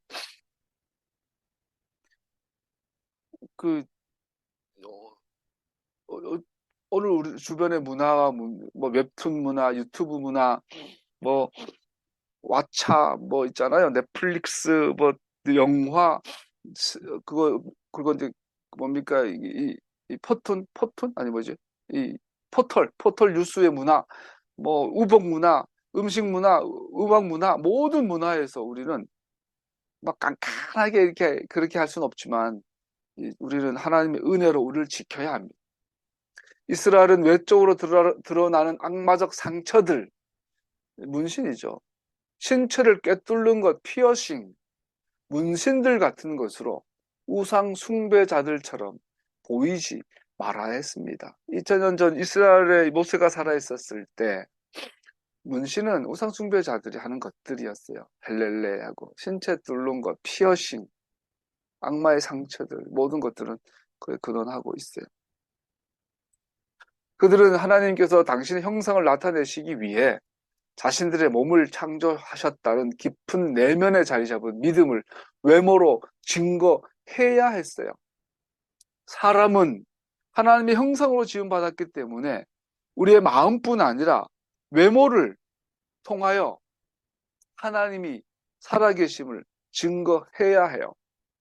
그 어, 어, 오늘 우리 주변의 문화와 뭐 웹툰 문화, 유튜브 문화, 뭐 왓챠 뭐 있잖아요. 넷플릭스 뭐 영화 그거 이제 뭡니까 이 포톤 아니 뭐지 이 포털 뉴스의 문화, 뭐 우복 문화, 음식 문화, 음악 문화, 모든 문화에서 우리는 막 깐깐하게 이렇게 그렇게 할 수는 없지만 우리는 하나님의 은혜로 우리를 지켜야 합니다. 이스라엘은 외적으로 드러나는 악마적 상처들, 문신이죠. 신체를 꿰뚫는 것, 피어싱, 문신들 같은 것으로 우상 숭배자들처럼 보이지 말아야 했습니다. 2000년 전 이스라엘에 모세가 살아있었을 때 문신은 우상 숭배자들이 하는 것들이었어요. 헬렐레하고 신체 뚫는 것, 피어싱, 악마의 상처들, 모든 것들은 그에 근원하고 있어요. 그들은 하나님께서 당신의 형상을 나타내시기 위해 자신들의 몸을 창조하셨다는 깊은 내면에 자리 잡은 믿음을 외모로 증거해야 했어요. 사람은 하나님의 형상으로 지음받았기 때문에 우리의 마음뿐 아니라 외모를 통하여 하나님이 살아계심을 증거해야 해요.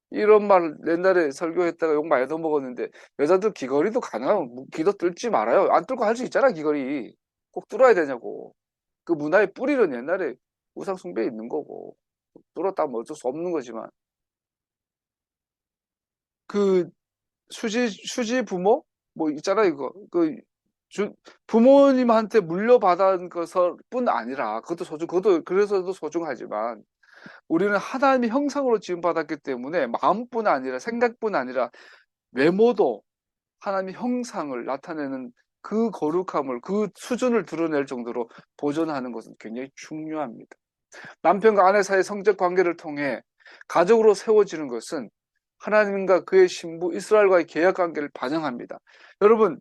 이런 말 옛날에 설교했다가 욕 많이 얻어먹었는데, 여자들 귀걸이도 가능하면 귀도 뚫지 말아요. 안 뚫고 할 수 있잖아, 귀걸이. 꼭 뚫어야 되냐고. 그 문화의 뿌리는 옛날에 우상 숭배에 있는 거고, 뚫었다면 어쩔 수 없는 거지만, 그 수지 부모 뭐 있잖아, 이거. 부모님한테 물려받은 것뿐 아니라, 그것도 그래서도 소중하지만, 우리는 하나님의 형상으로 지음받았기 때문에 마음뿐 아니라 생각뿐 아니라 외모도 하나님의 형상을 나타내는 그 거룩함을, 그 수준을 드러낼 정도로 보존하는 것은 굉장히 중요합니다. 남편과 아내 사이의 성적 관계를 통해 가족으로 세워지는 것은 하나님과 그의 신부 이스라엘과의 계약 관계를 반영합니다. 여러분,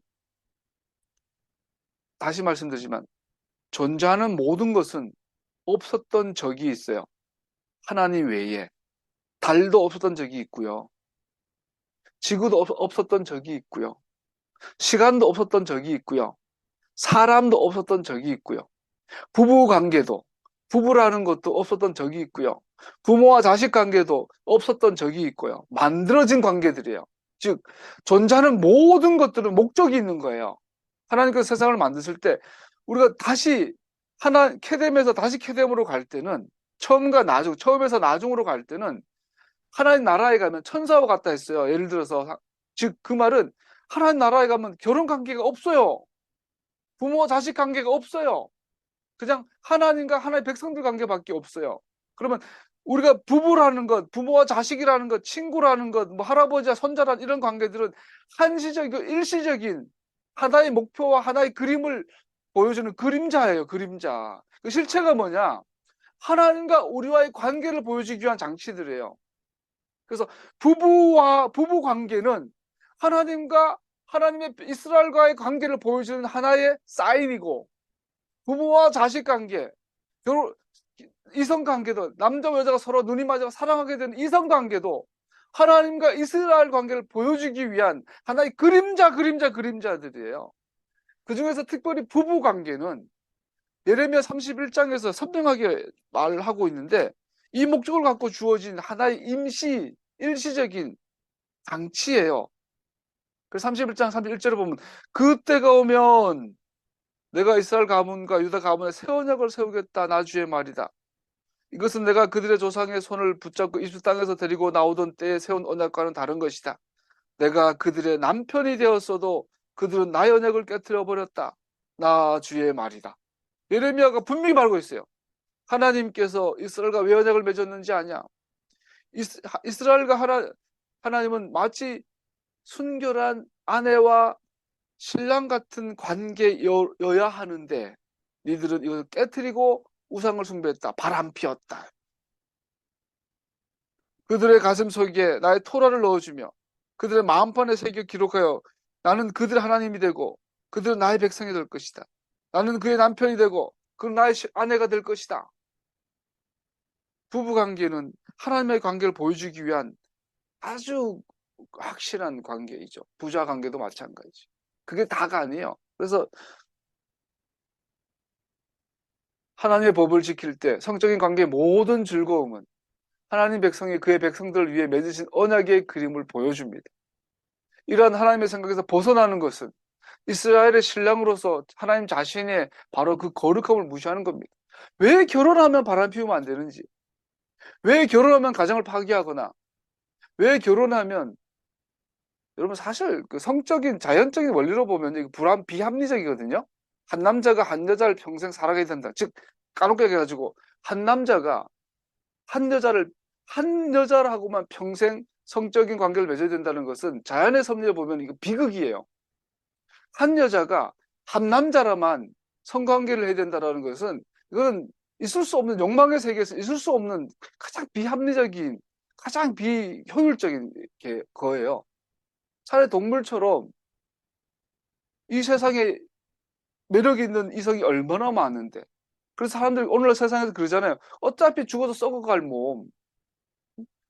다시 말씀드리지만 존재하는 모든 것은 없었던 적이 있어요. 하나님 외에. 달도 없었던 적이 있고요. 지구도 없었던 적이 있고요. 시간도 없었던 적이 있고요. 사람도 없었던 적이 있고요. 부부 관계도, 부부라는 것도 없었던 적이 있고요. 부모와 자식 관계도 없었던 적이 있고요. 만들어진 관계들이에요. 즉, 존재하는 모든 것들은 목적이 있는 거예요. 하나님께서 세상을 만드실 때 우리가 다시 케뎀에서 다시 케뎀으로 갈 때는, 처음에서 나중으로 갈 때는 하나님 나라에 가면 천사와 같다 했어요. 예를 들어서, 즉 그 말은 하나님 나라에 가면 결혼 관계가 없어요. 부모와 자식 관계가 없어요. 그냥 하나님과 하나님의 백성들 관계밖에 없어요. 그러면 우리가 부부라는 것, 부모와 자식이라는 것, 친구라는 것, 뭐 할아버지와 손자라는 이런 관계들은 한시적이고 일시적인 하나의 목표와 하나의 그림을 보여주는 그림자예요. 그림자. 그 실체가 뭐냐? 하나님과 우리와의 관계를 보여주기 위한 장치들이에요. 그래서 부부 관계는 하나님과 하나님의 이스라엘과의 관계를 보여주는 하나의 사인이고, 부모와 자식 관계, 이성 관계도, 남자와 여자가 서로 눈이 맞아서 사랑하게 되는 이성 관계도 하나님과 이스라엘 관계를 보여주기 위한 하나의 그림자들이에요. 그 중에서 특별히 부부 관계는 예레미야 31장에서 선명하게 말하고 있는데, 이 목적을 갖고 주어진 하나의 일시적인 장치예요. 그래서 31장 31절에 보면, 그때가 오면 내가 이스라엘 가문과 유다 가문에 새 언약을 세우겠다, 나 주의 말이다. 이것은 내가 그들의 조상의 손을 붙잡고 이집트 땅에서 데리고 나오던 때에 세운 언약과는 다른 것이다. 내가 그들의 남편이 되었어도 그들은 나의 언약을 깨트려 버렸다, 나 주의 말이다. 예레미야가 분명히 말하고 있어요. 하나님께서 이스라엘과 왜 언약을 맺었는지 아냐? 이스라엘과 하나님은 마치 순결한 아내와 신랑 같은 관계여야 하는데, 니들은 이걸 깨트리고 우상을 숭배했다, 바람 피웠다. 그들의 가슴 속에 나의 토라를 넣어주며 그들의 마음판에 새겨 기록하여 나는 그들의 하나님이 되고 그들은 나의 백성이 될 것이다. 나는 그의 남편이 되고 그는 나의 아내가 될 것이다. 부부관계는 하나님의 관계를 보여주기 위한 아주 확실한 관계이죠. 부자관계도 마찬가지죠. 그게 다가 아니에요. 그래서 하나님의 법을 지킬 때 성적인 관계의 모든 즐거움은 하나님 백성이 그의 백성들을 위해 맺으신 언약의 그림을 보여줍니다. 이러한 하나님의 생각에서 벗어나는 것은 이스라엘의 신랑으로서 하나님 자신의 바로 그 거룩함을 무시하는 겁니다. 왜 결혼하면 바람 피우면 안 되는지, 왜 결혼하면 가정을 파괴하거나, 왜 결혼하면, 여러분 사실 그 성적인 자연적인 원리로 보면 이게 비합리적이거든요. 한 남자가 한 여자를 평생 사랑해야 된다. 즉 까놓게 해가지고 한 남자가 한 여자라고만 평생 성적인 관계를 맺어야 된다는 것은 자연의 섭리에 보면 이거 비극이에요. 한 여자가 한 남자라만 성관계를 해야 된다는 것은 이건 있을 수 없는, 욕망의 세계에서 있을 수 없는 가장 비합리적인, 가장 비효율적인 거예요. 차라리 동물처럼 이 세상에 매력 있는 이성이 얼마나 많은데. 그래서 사람들이 오늘날 세상에서 그러잖아요. 어차피 죽어도 썩어갈 몸,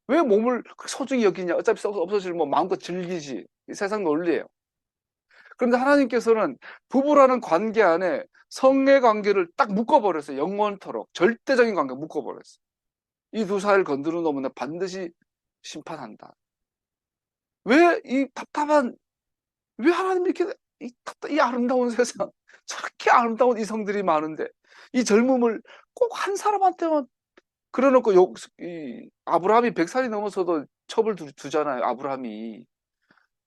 왜 몸을 소중히 여기냐, 어차피 썩어 없어질 몸 마음껏 즐기지. 이 세상 논리예요. 그런데 하나님께서는 부부라는 관계 안에 성의 관계를 딱 묶어버렸어요. 영원토록 절대적인 관계 묶어버렸어요. 이 두 사이를 건드는 놈은 반드시 심판한다. 왜 이 답답한, 왜 하나님이 이렇게 이 아름다운 세상, 저렇게 아름다운 이성들이 많은데 이 젊음을 꼭 한 사람한테만 그래놓고 이 아브라함이 100살이 넘어서도 첩을 두잖아요. 아브라함이.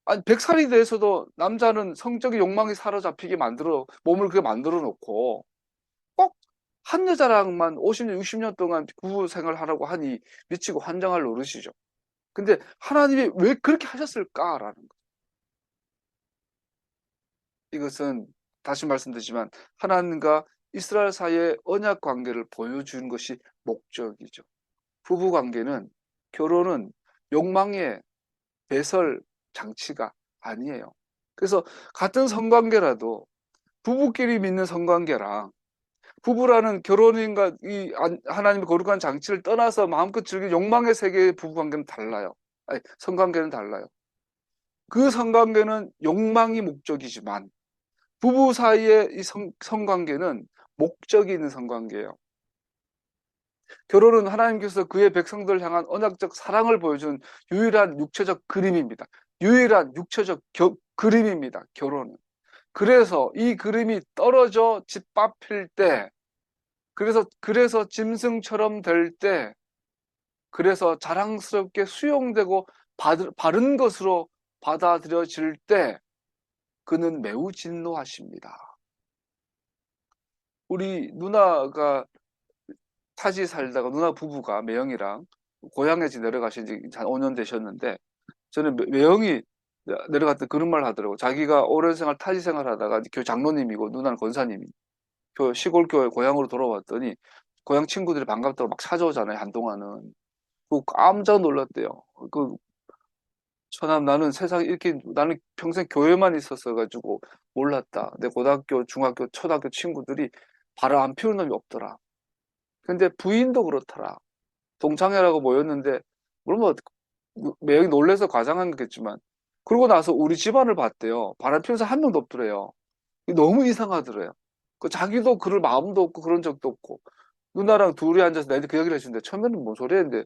아니 100살이 돼서도 남자는 성적인 욕망이 사로잡히게 만들어 몸을 그렇게 만들어 놓고 꼭 한 여자랑만 50년 60년 동안 부부 생활하라고 하니 미치고 환장할 노릇이죠. 근데 하나님이 왜 그렇게 하셨을까라는 거. 이것은 다시 말씀드리지만 하나님과 이스라엘 사이의 언약 관계를 보여주는 것이 목적이죠. 부부 관계는, 결혼은 욕망의 배설 장치가 아니에요. 그래서 같은 성관계라도 부부끼리 믿는 성관계랑 부부라는 결혼인가 이 하나님의 거룩한 장치를 떠나서 마음껏 즐기는 욕망의 세계의 부부관계는 달라요. 아니, 성관계는 달라요. 그 성관계는 욕망이 목적이지만 부부 사이의 이 성관계는 목적이 있는 성관계예요. 결혼은 하나님께서 그의 백성들을 향한 언약적 사랑을 보여준 유일한 육체적 그림입니다. 유일한 육체적 그림입니다. 결혼은. 그래서 이 그림이 떨어져 짓밟힐 때, 그래서 짐승처럼 될 때, 그래서 자랑스럽게 수용되고 바른 것으로 받아들여질 때 그는 매우 진노하십니다. 우리 누나가 타지 살다가 누나 부부가 매형이랑 고향에 내려가신 지 한 5년 되셨는데, 저는 매형이 내려갔을 때 그런 말 하더라고. 자기가 오랜 생활 타지 생활하다가 교회 장로님이고 누나는 권사님이 시골 교회 고향으로 돌아왔더니 고향 친구들이 반갑다고 막 찾아오잖아요. 한동안은. 그 깜짝 놀랐대요. 그 처남, 나는 세상에 이렇게, 나는 평생 교회만 있었어 가지고 몰랐다. 내 고등학교, 중학교, 초등학교 친구들이 바람 안 피우는 놈이 없더라. 근데 부인도 그렇더라. 동창회라고 모였는데, 물론 뭐 매형이 놀래서 과장한 거겠지만, 그러고 나서 우리 집안을 봤대요. 바람 피우는 사람 한 명도 없더래요. 너무 이상하더래요. 그 자기도 그럴 마음도 없고 그런 적도 없고, 누나랑 둘이 앉아서 나한테 그 얘기를 해주는데, 처음에는 뭔 소리 했는데,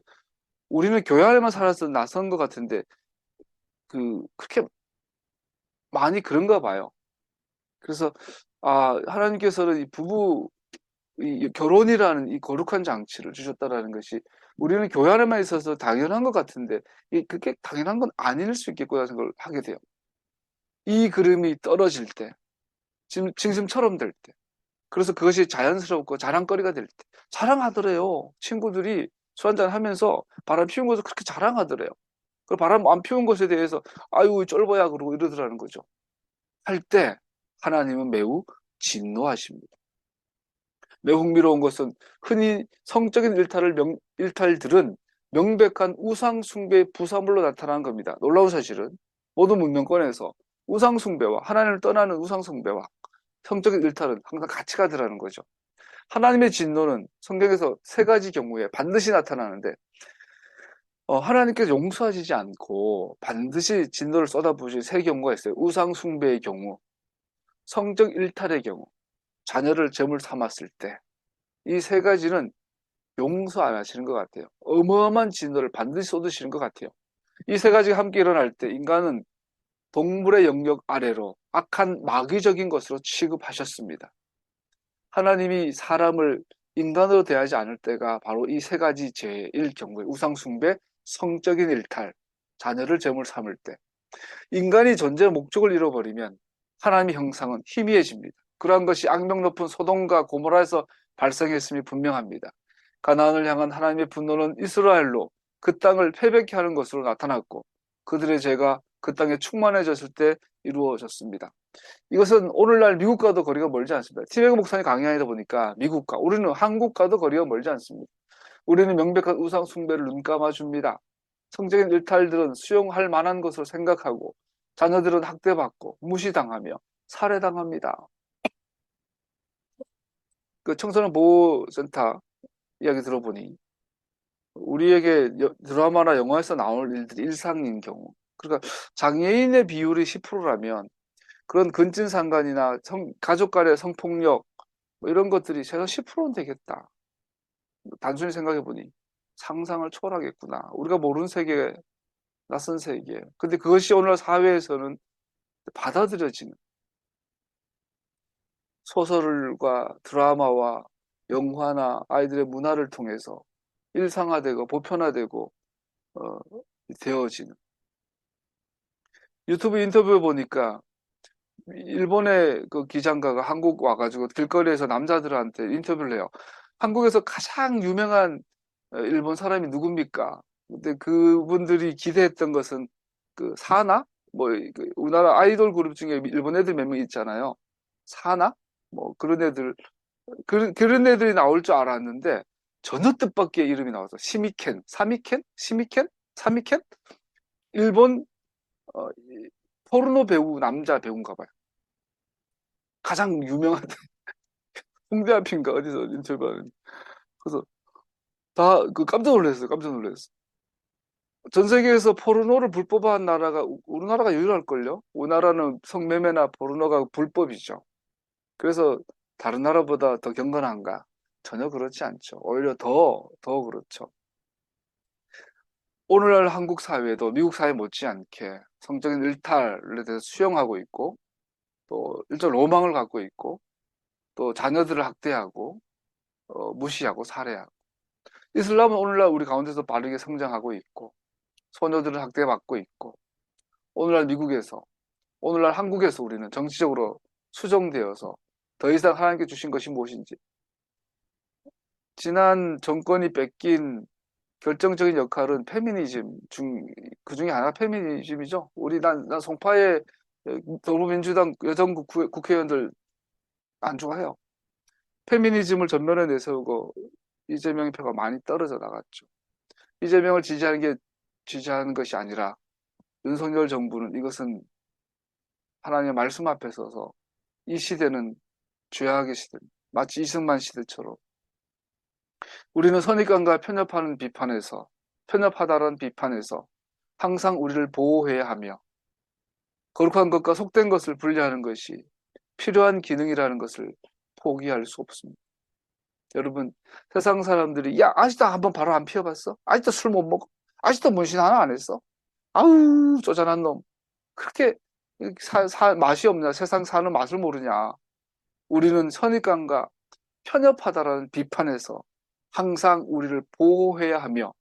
우리는 교회 안에만 살아서 낯선 것 같은데, 그렇게 많이 그런가 봐요. 그래서, 하나님께서는 이 결혼이라는 이 거룩한 장치를 주셨다라는 것이 우리는 교회 안에만 있어서 당연한 것 같은데, 그게 당연한 건 아닐 수 있겠구나 생각을 하게 돼요. 이 그림이 떨어질 때, 짐승처럼 될 때, 그래서 그것이 자연스럽고 자랑거리가 될 때, 자랑하더래요. 친구들이 술 한잔 하면서 바람 피운 것을 그렇게 자랑하더래요. 그 바람 안 피운 것에 대해서 아유 쫄보야 그러고 이러더라는 거죠. 할 때 하나님은 매우 진노하십니다. 매우 흥미로운 것은 흔히 성적인 일탈들은 명백한 우상 숭배의 부사물로 나타나는 겁니다. 놀라운 사실은 모든 문명권에서 우상 숭배와 하나님을 떠나는 우상 숭배와 성적인 일탈은 항상 같이 가더라는 거죠. 하나님의 진노는 성경에서 세 가지 경우에 반드시 나타나는데, 하나님께서 용서하시지 않고 반드시 진노를 쏟아부으신 세 경우가 있어요. 우상 숭배의 경우, 성적 일탈의 경우, 자녀를 제물 삼았을 때, 이 세 가지는 용서 안 하시는 것 같아요. 어마어마한 진노를 반드시 쏟으시는 것 같아요. 이 세 가지가 함께 일어날 때 인간은 동물의 영역 아래로 악한 마귀적인 것으로 취급하셨습니다. 하나님이 사람을 인간으로 대하지 않을 때가 바로 이 세 가지 죄일 경우에, 우상 숭배, 성적인 일탈, 자녀를 제물 삼을 때, 인간이 존재의 목적을 잃어버리면 하나님의 형상은 희미해집니다. 그러한 것이 악명 높은 소돔과 고모라에서 발생했음이 분명합니다. 가나안을 향한 하나님의 분노는 이스라엘로, 그 땅을 패배케 하는 것으로 나타났고 그들의 죄가 그 땅에 충만해졌을 때 이루어졌습니다. 이것은 오늘날 미국과도 거리가 멀지 않습니다. 티베그 목사님 강의하다 보니까 미국과 우리는 한국과도 거리가 멀지 않습니다. 우리는 명백한 우상 숭배를 눈감아 줍니다. 성적인 일탈들은 수용할 만한 것을 생각하고 자녀들은 학대받고 무시당하며 살해당합니다. 그 청소년 보호센터 이야기 들어보니 우리에게 드라마나 영화에서 나올 일들이 일상인 경우, 그러니까 장애인의 비율이 10%라면 그런 근친상간이나 가족 간의 성폭력 뭐 이런 것들이 최소 10%는 되겠다. 단순히 생각해보니 상상을 초월하겠구나. 우리가 모르는 세계, 낯선 세계. 근데 그것이 오늘 사회에서는 받아들여지는 소설과 드라마와 영화나 아이들의 문화를 통해서 일상화되고 보편화되고 되어지는. 유튜브 인터뷰 보니까 일본의 그 기장가가 한국 와가지고 길거리에서 남자들한테 인터뷰를 해요. 한국에서 가장 유명한 일본 사람이 누굽니까? 근데 그분들이 기대했던 것은 그 사나? 뭐, 그 우리나라 아이돌 그룹 중에 일본 애들 몇 명 있잖아요. 사나? 뭐, 그런 애들, 그런 애들이 나올 줄 알았는데, 전혀 뜻밖의 이름이 나와서, 시미켄, 사미켄? 시미켄? 사미켄? 일본, 포르노 배우, 남자 배우인가 봐요. 가장 유명한, 홍대 앞인가 어디서 인터뷰하는. 그래서 다 그 깜짝 놀랐어요. 깜짝 놀랐어요. 전 세계에서 포르노를 불법화한 나라가 우리나라가 유일할걸요? 우리나라는 성매매나 포르노가 불법이죠. 그래서 다른 나라보다 더 경건한가? 전혀 그렇지 않죠. 오히려 더 그렇죠. 오늘날 한국 사회도 미국 사회 못지않게 성적인 일탈에 대해서 수용하고 있고, 또 일종 로망을 갖고 있고, 또 자녀들을 학대하고, 무시하고 살해하고. 이슬람은 오늘날 우리 가운데서 빠르게 성장하고 있고, 소녀들을 학대받고 있고, 오늘날 미국에서, 오늘날 한국에서 우리는 정치적으로 수정되어서 더 이상 하나님께 주신 것이 무엇인지, 지난 정권이 뺏긴 결정적인 역할은 페미니즘 그 중에 하나가 페미니즘이죠. 난 송파의 더불어민주당 여성 국회의원들 안 좋아해요. 페미니즘을 전면에 내세우고 이재명의 표가 많이 떨어져 나갔죠. 이재명을 지지하는 것이 아니라 윤석열 정부는 이것은 하나님의 말씀 앞에 서서 이 시대는 죄악의 시대, 마치 이승만 시대처럼 우리는 선입관과 편협하다는 비판에서 항상 우리를 보호해야 하며 거룩한 것과 속된 것을 분리하는 것이 필요한 기능이라는 것을 포기할 수 없습니다. 여러분, 세상 사람들이 야 아직도 한번 바로 안 피워봤어? 아직도 술 못 먹어? 아직도 문신 하나 안 했어? 아우 쪼잔한 놈. 그렇게 맛이 없냐? 세상 사는 맛을 모르냐? 우리는 선입관과 편협하다라는 비판에서 항상 우리를 보호해야 하며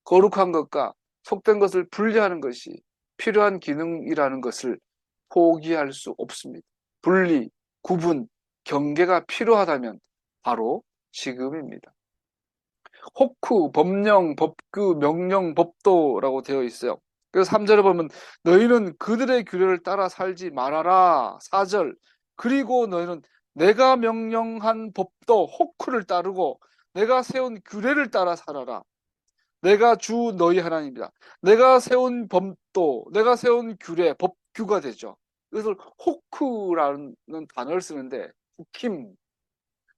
거룩한 것과 속된 것을 분리하는 것이 필요한 기능이라는 것을 포기할 수 없습니다. 분리, 구분, 경계가 필요하다면 바로 지금입니다. 호크, 법령, 법규, 명령, 법도라고 되어 있어요. 그래서 3절에 보면 너희는 그들의 규례를 따라 살지 말아라. 4절 그리고 너희는 내가 명령한 법도 호크를 따르고 내가 세운 규례를 따라 살아라. 내가 주 너희 하나님이다. 내가 세운 법도, 내가 세운 규례, 법규가 되죠. 이것을 호크라는 단어를 쓰는데 후킴.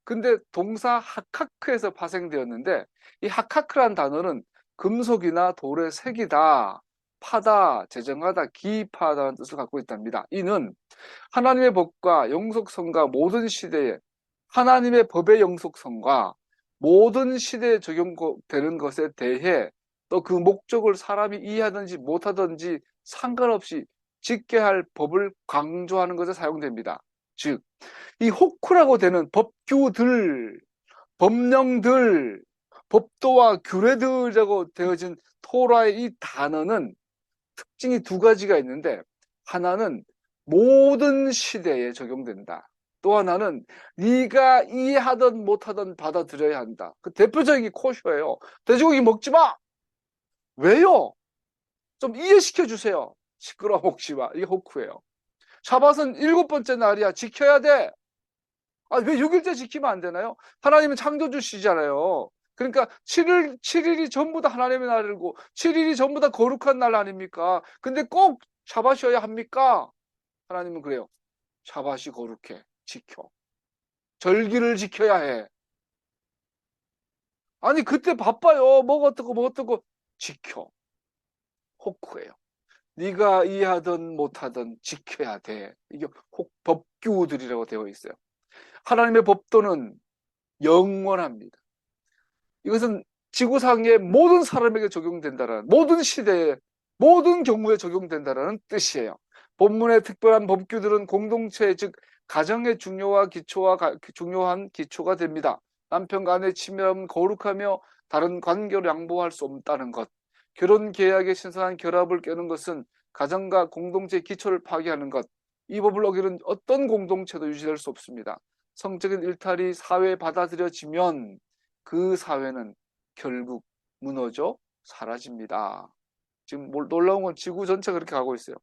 근데 동사 하카크에서 파생되었는데 이 하카크란 단어는 금속이나 돌의 색이다, 파다, 제정하다, 기입하다는 뜻을 갖고 있답니다. 이는 하나님의 법과 영속성과 모든 시대에 하나님의 법의 영속성과 모든 시대에 적용되는 것에 대해 또 그 목적을 사람이 이해하든지 못하든지 상관없이 지켜야 할 법을 강조하는 것에 사용됩니다. 즉, 이 호크라고 되는 법규들, 법령들, 법도와 규례들이라고 되어진 토라의 이 단어는 특징이 두 가지가 있는데 하나는 모든 시대에 적용된다. 또 하나는 네가 이해하든 못하든 받아들여야 한다. 그 대표적인 코쇼예요. 돼지고기 먹지 마! 왜요? 좀 이해시켜 주세요. 시끄러워 먹지마. 이게 호크예요. 샤밧은 7번째 날이야. 지켜야 돼. 왜 6일째 지키면 안 되나요? 하나님은 창조주시잖아요. 그러니까 7일이 전부 다 하나님의 날이고 7일이 전부 다 거룩한 날 아닙니까? 근데 꼭 샤밧이어야 합니까? 하나님은 그래요. 샤밧이 거룩해. 지켜. 절기를 지켜야 해. 아니 그때 바빠요. 뭐가 어떻고 뭐 어떻고. 지켜. 호크예요. 네가 이해하든 못하든 지켜야 돼. 이게 법규들이라고 되어 있어요. 하나님의 법도는 영원합니다. 이것은 지구상의 모든 사람에게 적용된다는, 모든 시대에 모든 경우에 적용된다는 뜻이에요. 본문의 특별한 법규들은 공동체, 즉 가정의 중요한 기초가 됩니다. 남편과 아내의 친밀함은 거룩하며 다른 관계로 양보할 수 없다는 것. 결혼 계약의 신선한 결합을 깨는 것은 가정과 공동체의 기초를 파괴하는 것. 이 법을 어기는 어떤 공동체도 유지될 수 없습니다. 성적인 일탈이 사회에 받아들여지면 그 사회는 결국 무너져 사라집니다. 지금 놀라운 건 지구 전체가 그렇게 가고 있어요.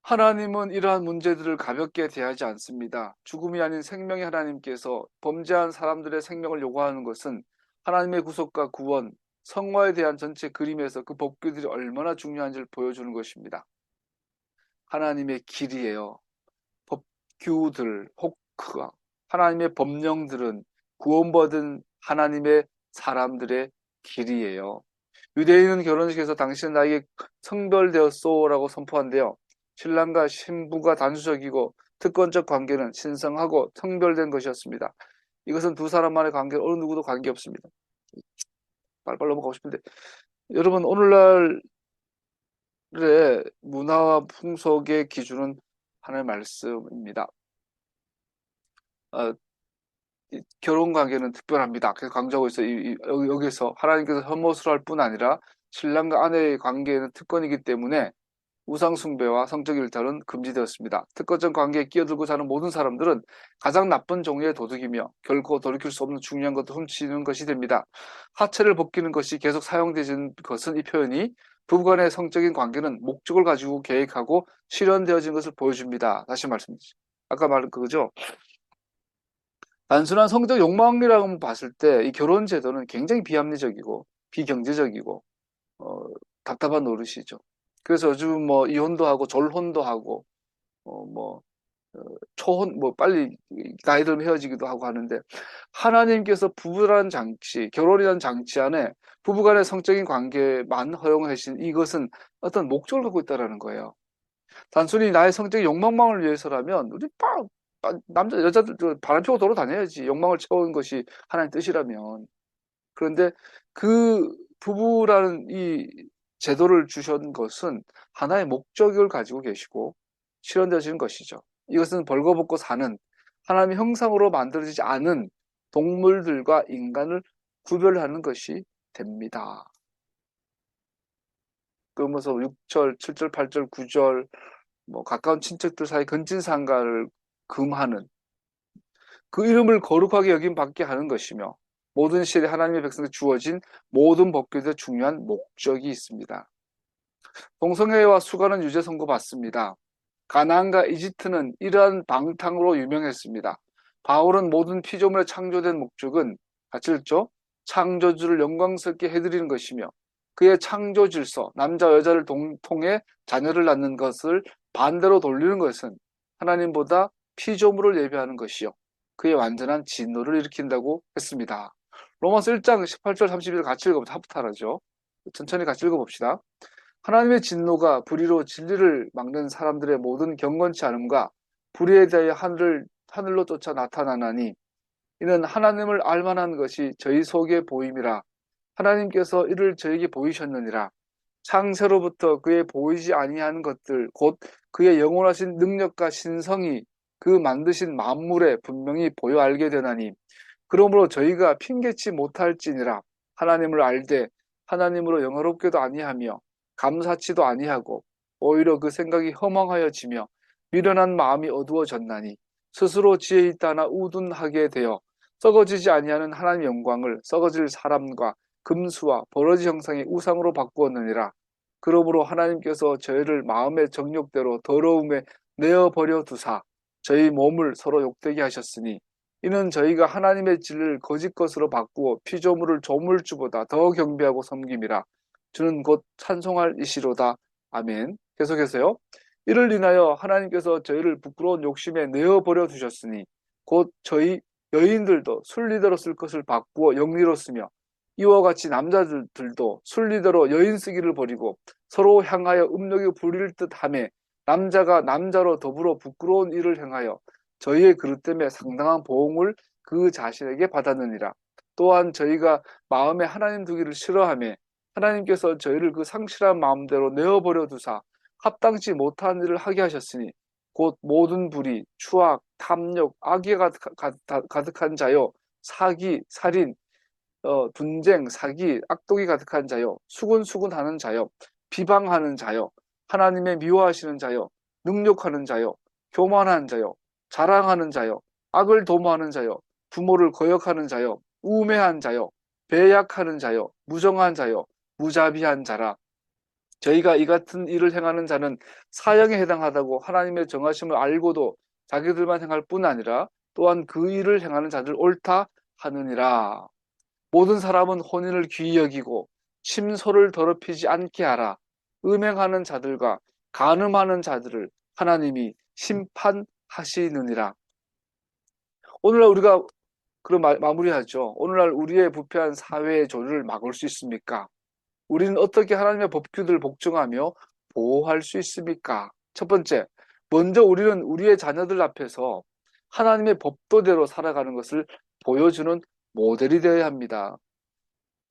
하나님은 이러한 문제들을 가볍게 대하지 않습니다. 죽음이 아닌 생명의 하나님께서 범죄한 사람들의 생명을 요구하는 것은 하나님의 구속과 구원, 성화에 대한 전체 그림에서 그 법규들이 얼마나 중요한지를 보여주는 것입니다. 하나님의 길이에요. 법규들, 호크가 하나님의 법령들은 구원받은 하나님의 사람들의 길이에요. 유대인은 결혼식에서 당신은 나에게 성별되었소라고 선포한대요. 신랑과 신부가 단수적이고 특권적 관계는 신성하고 성별된 것이었습니다. 이것은 두 사람만의 관계, 어느 누구도 관계없습니다. 빨빨 넘어가고 싶은데 여러분, 오늘날의 문화와 풍속의 기준은 하나님의 말씀입니다. 결혼 관계는 특별합니다. 그래서 강조하고 있어요. 여기서 하나님께서 혐오스러 할 뿐 아니라 신랑과 아내의 관계는 특권이기 때문에 우상숭배와 성적 일탈은 금지되었습니다. 특권적 관계에 끼어들고 사는 모든 사람들은 가장 나쁜 종류의 도둑이며 결코 돌이킬 수 없는 중요한 것을 훔치는 것이 됩니다. 하체를 벗기는 것이 계속 사용되는 것은 이 표현이 부부간의 성적인 관계는 목적을 가지고 계획하고 실현되어진 것을 보여줍니다. 다시 말씀드리죠. 아까 말한 그거죠. 단순한 성적 욕망이라고 봤을 때 이 결혼 제도는 굉장히 비합리적이고 비경제적이고 답답한 노릇이죠. 그래서 요즘 뭐 이혼도 하고 졸혼도 하고 뭐 초혼 뭐 빨리 나이 들면 헤어지기도 하고 하는데, 하나님께서 부부라는 장치, 결혼이라는 장치 안에 부부간의 성적인 관계만 허용하신 이것은 어떤 목적을 갖고 있다는 거예요. 단순히 나의 성적인 욕망만을 위해서라면 우리 남자 여자들 바람 피고 돌아다녀야지. 욕망을 채우는 것이 하나님 뜻이라면. 그런데 그 부부라는 이 제도를 주신 것은 하나의 목적을 가지고 계시고 실현되어지는 것이죠. 이것은 벌거벗고 사는 하나님의 형상으로 만들어지지 않은 동물들과 인간을 구별하는 것이 됩니다. 그러면서 6절, 7절, 8절, 9절 뭐 가까운 친척들 사이 근친상가를 금하는 그 이름을 거룩하게 여김 받게 하는 것이며, 모든 시대 하나님의 백성에게 주어진 모든 법규에 중요한 목적이 있습니다. 동성애와 수가는 유죄 선고받습니다. 가나안과 이집트는 이러한 방탕으로 유명했습니다. 바울은 모든 피조물의 창조된 목적은 같이 읽죠. 창조주를 영광스럽게 해드리는 것이며 그의 창조 질서, 남자 여자를 통해 자녀를 낳는 것을 반대로 돌리는 것은 하나님보다 피조물을 예배하는 것이요 그의 완전한 진노를 일으킨다고 했습니다. 로마서 1장 18절 32절 같이 읽어봅시다. 합탈하죠. 천천히 같이 읽어봅시다. 하나님의 진노가 불의로 진리를 막는 사람들의 모든 경건치 않음과 불의에 대하여 하늘로 쫓아 나타나나니 이는 하나님을 알만한 것이 저희 속에 보임이라. 하나님께서 이를 저에게 보이셨느니라. 창세로부터 그의 보이지 아니하는 것들 곧 그의 영원하신 능력과 신성이 그 만드신 만물에 분명히 보여 알게 되나니 그러므로 저희가 핑계치 못할지니라. 하나님을 알되 하나님으로 영화롭게도 아니하며 감사치도 아니하고 오히려 그 생각이 허망하여지며 미련한 마음이 어두워졌나니 스스로 지혜 있다나 우둔하게 되어 썩어지지 아니하는 하나님의 영광을 썩어질 사람과 금수와 버러지 형상의 우상으로 바꾸었느니라. 그러므로 하나님께서 저희를 마음의 정욕대로 더러움에 내어버려 두사 저희 몸을 서로 욕되게 하셨으니 이는 저희가 하나님의 진리를 거짓 것으로 바꾸어 피조물을 조물주보다 더 경배하고 섬김이라. 주는 곧 찬송할 이시로다. 아멘. 계속해서요. 이를 인하여 하나님께서 저희를 부끄러운 욕심에 내어버려 두셨으니 곧 저희 여인들도 순리대로 쓸 것을 바꾸어 영리로 쓰며 이와 같이 남자들도 순리대로 여인 쓰기를 버리고 서로 향하여 음욕이 부릴 듯하며 남자가 남자로 더불어 부끄러운 일을 행하여 저희의 그릇됨에 상당한 보응을 그 자신에게 받았느니라. 또한 저희가 마음에 하나님 두기를 싫어하며 하나님께서 저희를 그 상실한 마음대로 내어버려 두사 합당치 못한 일을 하게 하셨으니 곧 모든 불의, 추악, 탐욕, 악에 가득한 자요, 사기, 살인, 분쟁, 사기, 악독이 가득한 자요, 수군수군하는 자요, 비방하는 자요, 하나님의 미워하시는 자요, 능욕하는 자요, 교만한 자요, 자랑하는 자요, 악을 도모하는 자요, 부모를 거역하는 자요, 우매한 자요, 배약하는 자요, 무정한 자요, 무자비한 자라. 저희가 이 같은 일을 행하는 자는 사형에 해당하다고 하나님의 정하심을 알고도 자기들만 행할 뿐 아니라 또한 그 일을 행하는 자들 옳다 하느니라. 모든 사람은 혼인을 귀히 여기고 침소를 더럽히지 않게 하라. 음행하는 자들과 간음하는 자들을 하나님이 심판하시느니라. 오늘날 우리가 그런 마무리하죠. 오늘날 우리의 부패한 사회의 조류를 막을 수 있습니까? 우리는 어떻게 하나님의 법규들을 복종하며 보호할 수 있습니까? 첫 번째, 먼저 우리는 우리의 자녀들 앞에서 하나님의 법도대로 살아가는 것을 보여주는 모델이 되어야 합니다.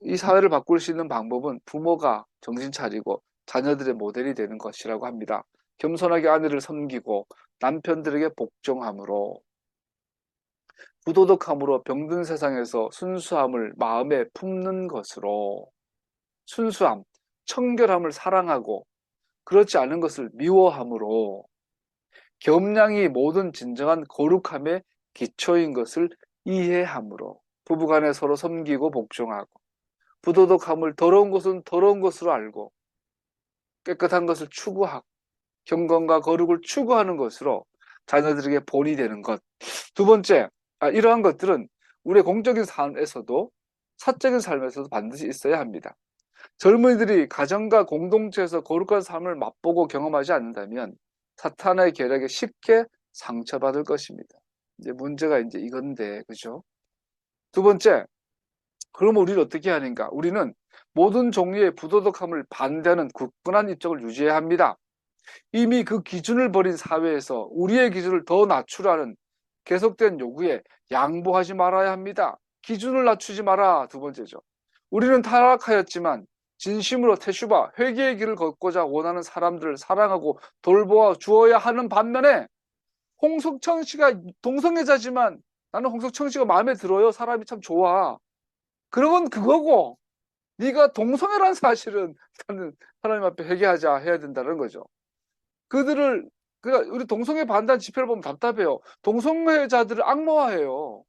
이 사회를 바꿀 수 있는 방법은 부모가 정신 차리고 자녀들의 모델이 되는 것이라고 합니다. 겸손하게 아내를 섬기고 남편들에게 복종함으로, 부도덕함으로 병든 세상에서 순수함을 마음에 품는 것으로, 순수함, 청결함을 사랑하고 그렇지 않은 것을 미워함으로, 겸양이 모든 진정한 거룩함의 기초인 것을 이해함으로, 부부간에 서로 섬기고 복종하고, 부도덕함을 더러운 것은 더러운 것으로 알고 깨끗한 것을 추구하고 경건과 거룩을 추구하는 것으로 자녀들에게 본이 되는 것. 두 번째, 이러한 것들은 우리의 공적인 삶에서도 사적인 삶에서도 반드시 있어야 합니다. 젊은이들이 가정과 공동체에서 거룩한 삶을 맛보고 경험하지 않는다면 사탄의 계략에 쉽게 상처받을 것입니다. 이제 문제가 이건데, 그죠? 두 번째, 그러면 우리는 어떻게 하는가? 우리는 모든 종류의 부도덕함을 반대하는 굳건한 입장을 유지해야 합니다. 이미 그 기준을 버린 사회에서 우리의 기준을 더 낮추라는 계속된 요구에 양보하지 말아야 합니다. 기준을 낮추지 마라. 두 번째죠. 우리는 타락하였지만 진심으로 태슈바, 회개의 길을 걷고자 원하는 사람들을 사랑하고 돌보아 주어야 하는 반면에 홍석천 씨가 동성애자지만 나는 홍석천 씨가 마음에 들어요. 사람이 참 좋아. 그러면 그거고 네가 동성애란 사실은 하나님 앞에 회개하자 해야 된다는 거죠. 그들을 그러니까 우리 동성애 반대한 집회를 보면 답답해요. 동성애자들을 악마화해요.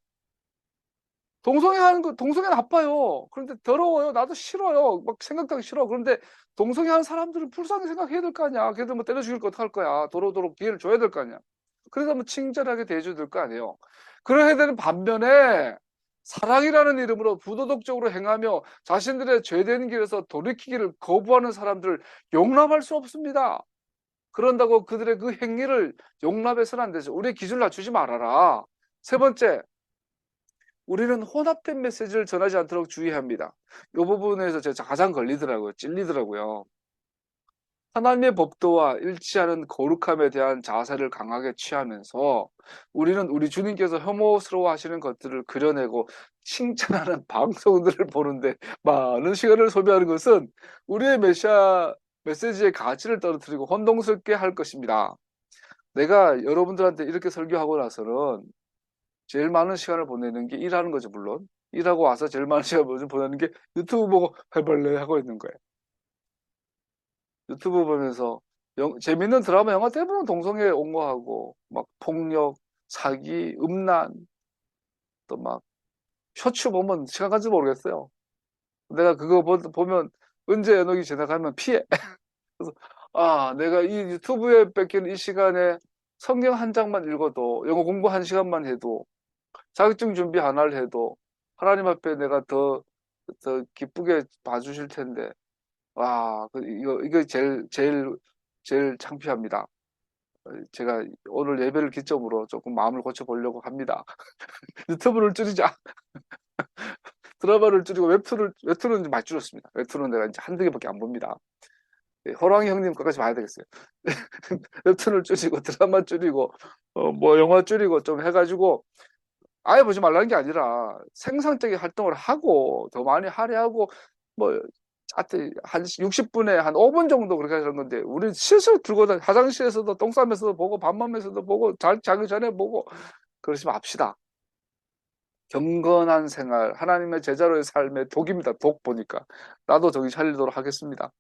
동성애하는 거 동성애 나빠요. 그런데 더러워요. 나도 싫어요. 막 생각도 하기 싫어. 그런데 동성애하는 사람들은 불쌍히 생각해야 될 거 아니야. 걔들 뭐 때려 죽일 거 어떡할 거야. 도로도로 기회를 줘야 될 거 아니야. 그래서 뭐 친절하게 대해줘야 될 거 아니에요. 그래야 되는 반면에 사랑이라는 이름으로 부도덕적으로 행하며 자신들의 죄된 길에서 돌이키기를 거부하는 사람들을 용납할 수 없습니다. 그런다고 그들의 그 행위를 용납해서는 안 되죠. 우리의 기준을 낮추지 말아라. 세 번째, 우리는 혼합된 메시지를 전하지 않도록 주의합니다. 이 부분에서 제가 가장 찔리더라고요. 하나님의 법도와 일치하는 거룩함에 대한 자세를 강하게 취하면서 우리는 우리 주님께서 혐오스러워 하시는 것들을 그려내고 칭찬하는 방송들을 보는데 많은 시간을 소비하는 것은 우리의 메시지의 가치를 떨어뜨리고 혼동스럽게 할 것입니다. 내가 여러분들한테 이렇게 설교하고 나서는 제일 많은 시간을 보내는 게 일하는 거죠, 물론. 일하고 와서 제일 많은 시간을 보내는 게 유튜브 보고 해볼래 하고 있는 거예요. 유튜브 보면서 재밌는 드라마, 영화 대부분 동성애 옹호하고 막 폭력, 사기, 음란 또 막 쇼츠 보면 시간 가는지 모르겠어요. 내가 그거 보면 언제 연옥이 지나가면 피해. 그래서 내가 이 유튜브에 뺏긴 이 시간에 성경 한 장만 읽어도, 영어 공부 한 시간만 해도, 자격증 준비 하나를 해도 하나님 앞에 내가 더 기쁘게 봐주실 텐데, 이거 제일 창피합니다. 제가 오늘 예배를 기점으로 조금 마음을 고쳐보려고 합니다. 유튜브를 줄이자. 드라마를 줄이고 웹툰은 이제 많이 줄였습니다. 웹툰은 내가 이제 한두 개밖에 안 봅니다. 호랑이 형님 것까지 봐야 되겠어요. 웹툰을 줄이고 드라마 줄이고 뭐 영화 줄이고 좀 해가지고 아예 보지 말라는 게 아니라 생산적인 활동을 하고 더 많이 할애하고 뭐 하여튼 한 60분에 한 5분 정도 그렇게 하는 건데 우리 실수 들고 다니 화장실에서도 똥 싸면서도 보고 밥 먹으면서도 보고 자기 전에 보고 그러지 맙시다. 경건한 생활, 하나님의 제자로의 삶의 독입니다. 독 보니까. 나도 정신 차리도록 하겠습니다.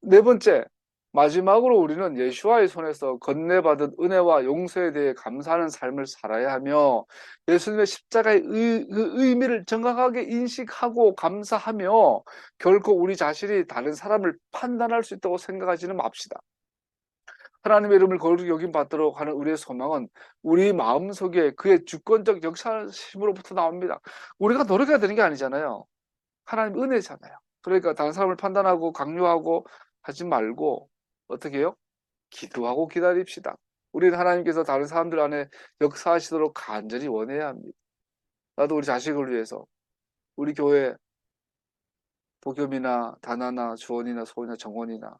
네 번째, 마지막으로 우리는 예수와의 손에서 건네받은 은혜와 용서에 대해 감사하는 삶을 살아야 하며 예수님의 십자가의 그 의미를 정확하게 인식하고 감사하며 결코 우리 자신이 다른 사람을 판단할 수 있다고 생각하지는 맙시다. 하나님의 이름을 거룩히 여김 받도록 하는 우리의 소망은 우리 마음속에 그의 주권적 역사심으로부터 나옵니다. 우리가 노력해야 되는 게 아니잖아요. 하나님 은혜잖아요. 그러니까 다른 사람을 판단하고 강요하고 하지 말고 어떻게 해요? 기도하고 기다립시다. 우리는 하나님께서 다른 사람들 안에 역사하시도록 간절히 원해야 합니다. 나도 우리 자식을 위해서 우리 교회 복염이나 다나나 주원이나 소원이나 정원이나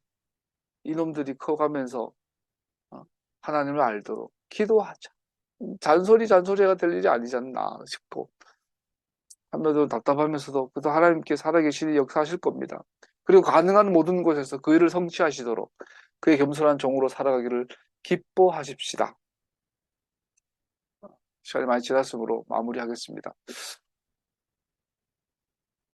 이놈들이 커가면서 하나님을 알도록 기도하자. 잔소리가 될 일이 아니지 않나 싶고 한편으로 답답하면서도 그래도 하나님께 살아계시니 역사하실 겁니다. 그리고 가능한 모든 곳에서 그 일을 성취하시도록 그의 겸손한 종으로 살아가기를 기뻐하십시다. 시간이 많이 지났으므로 마무리하겠습니다.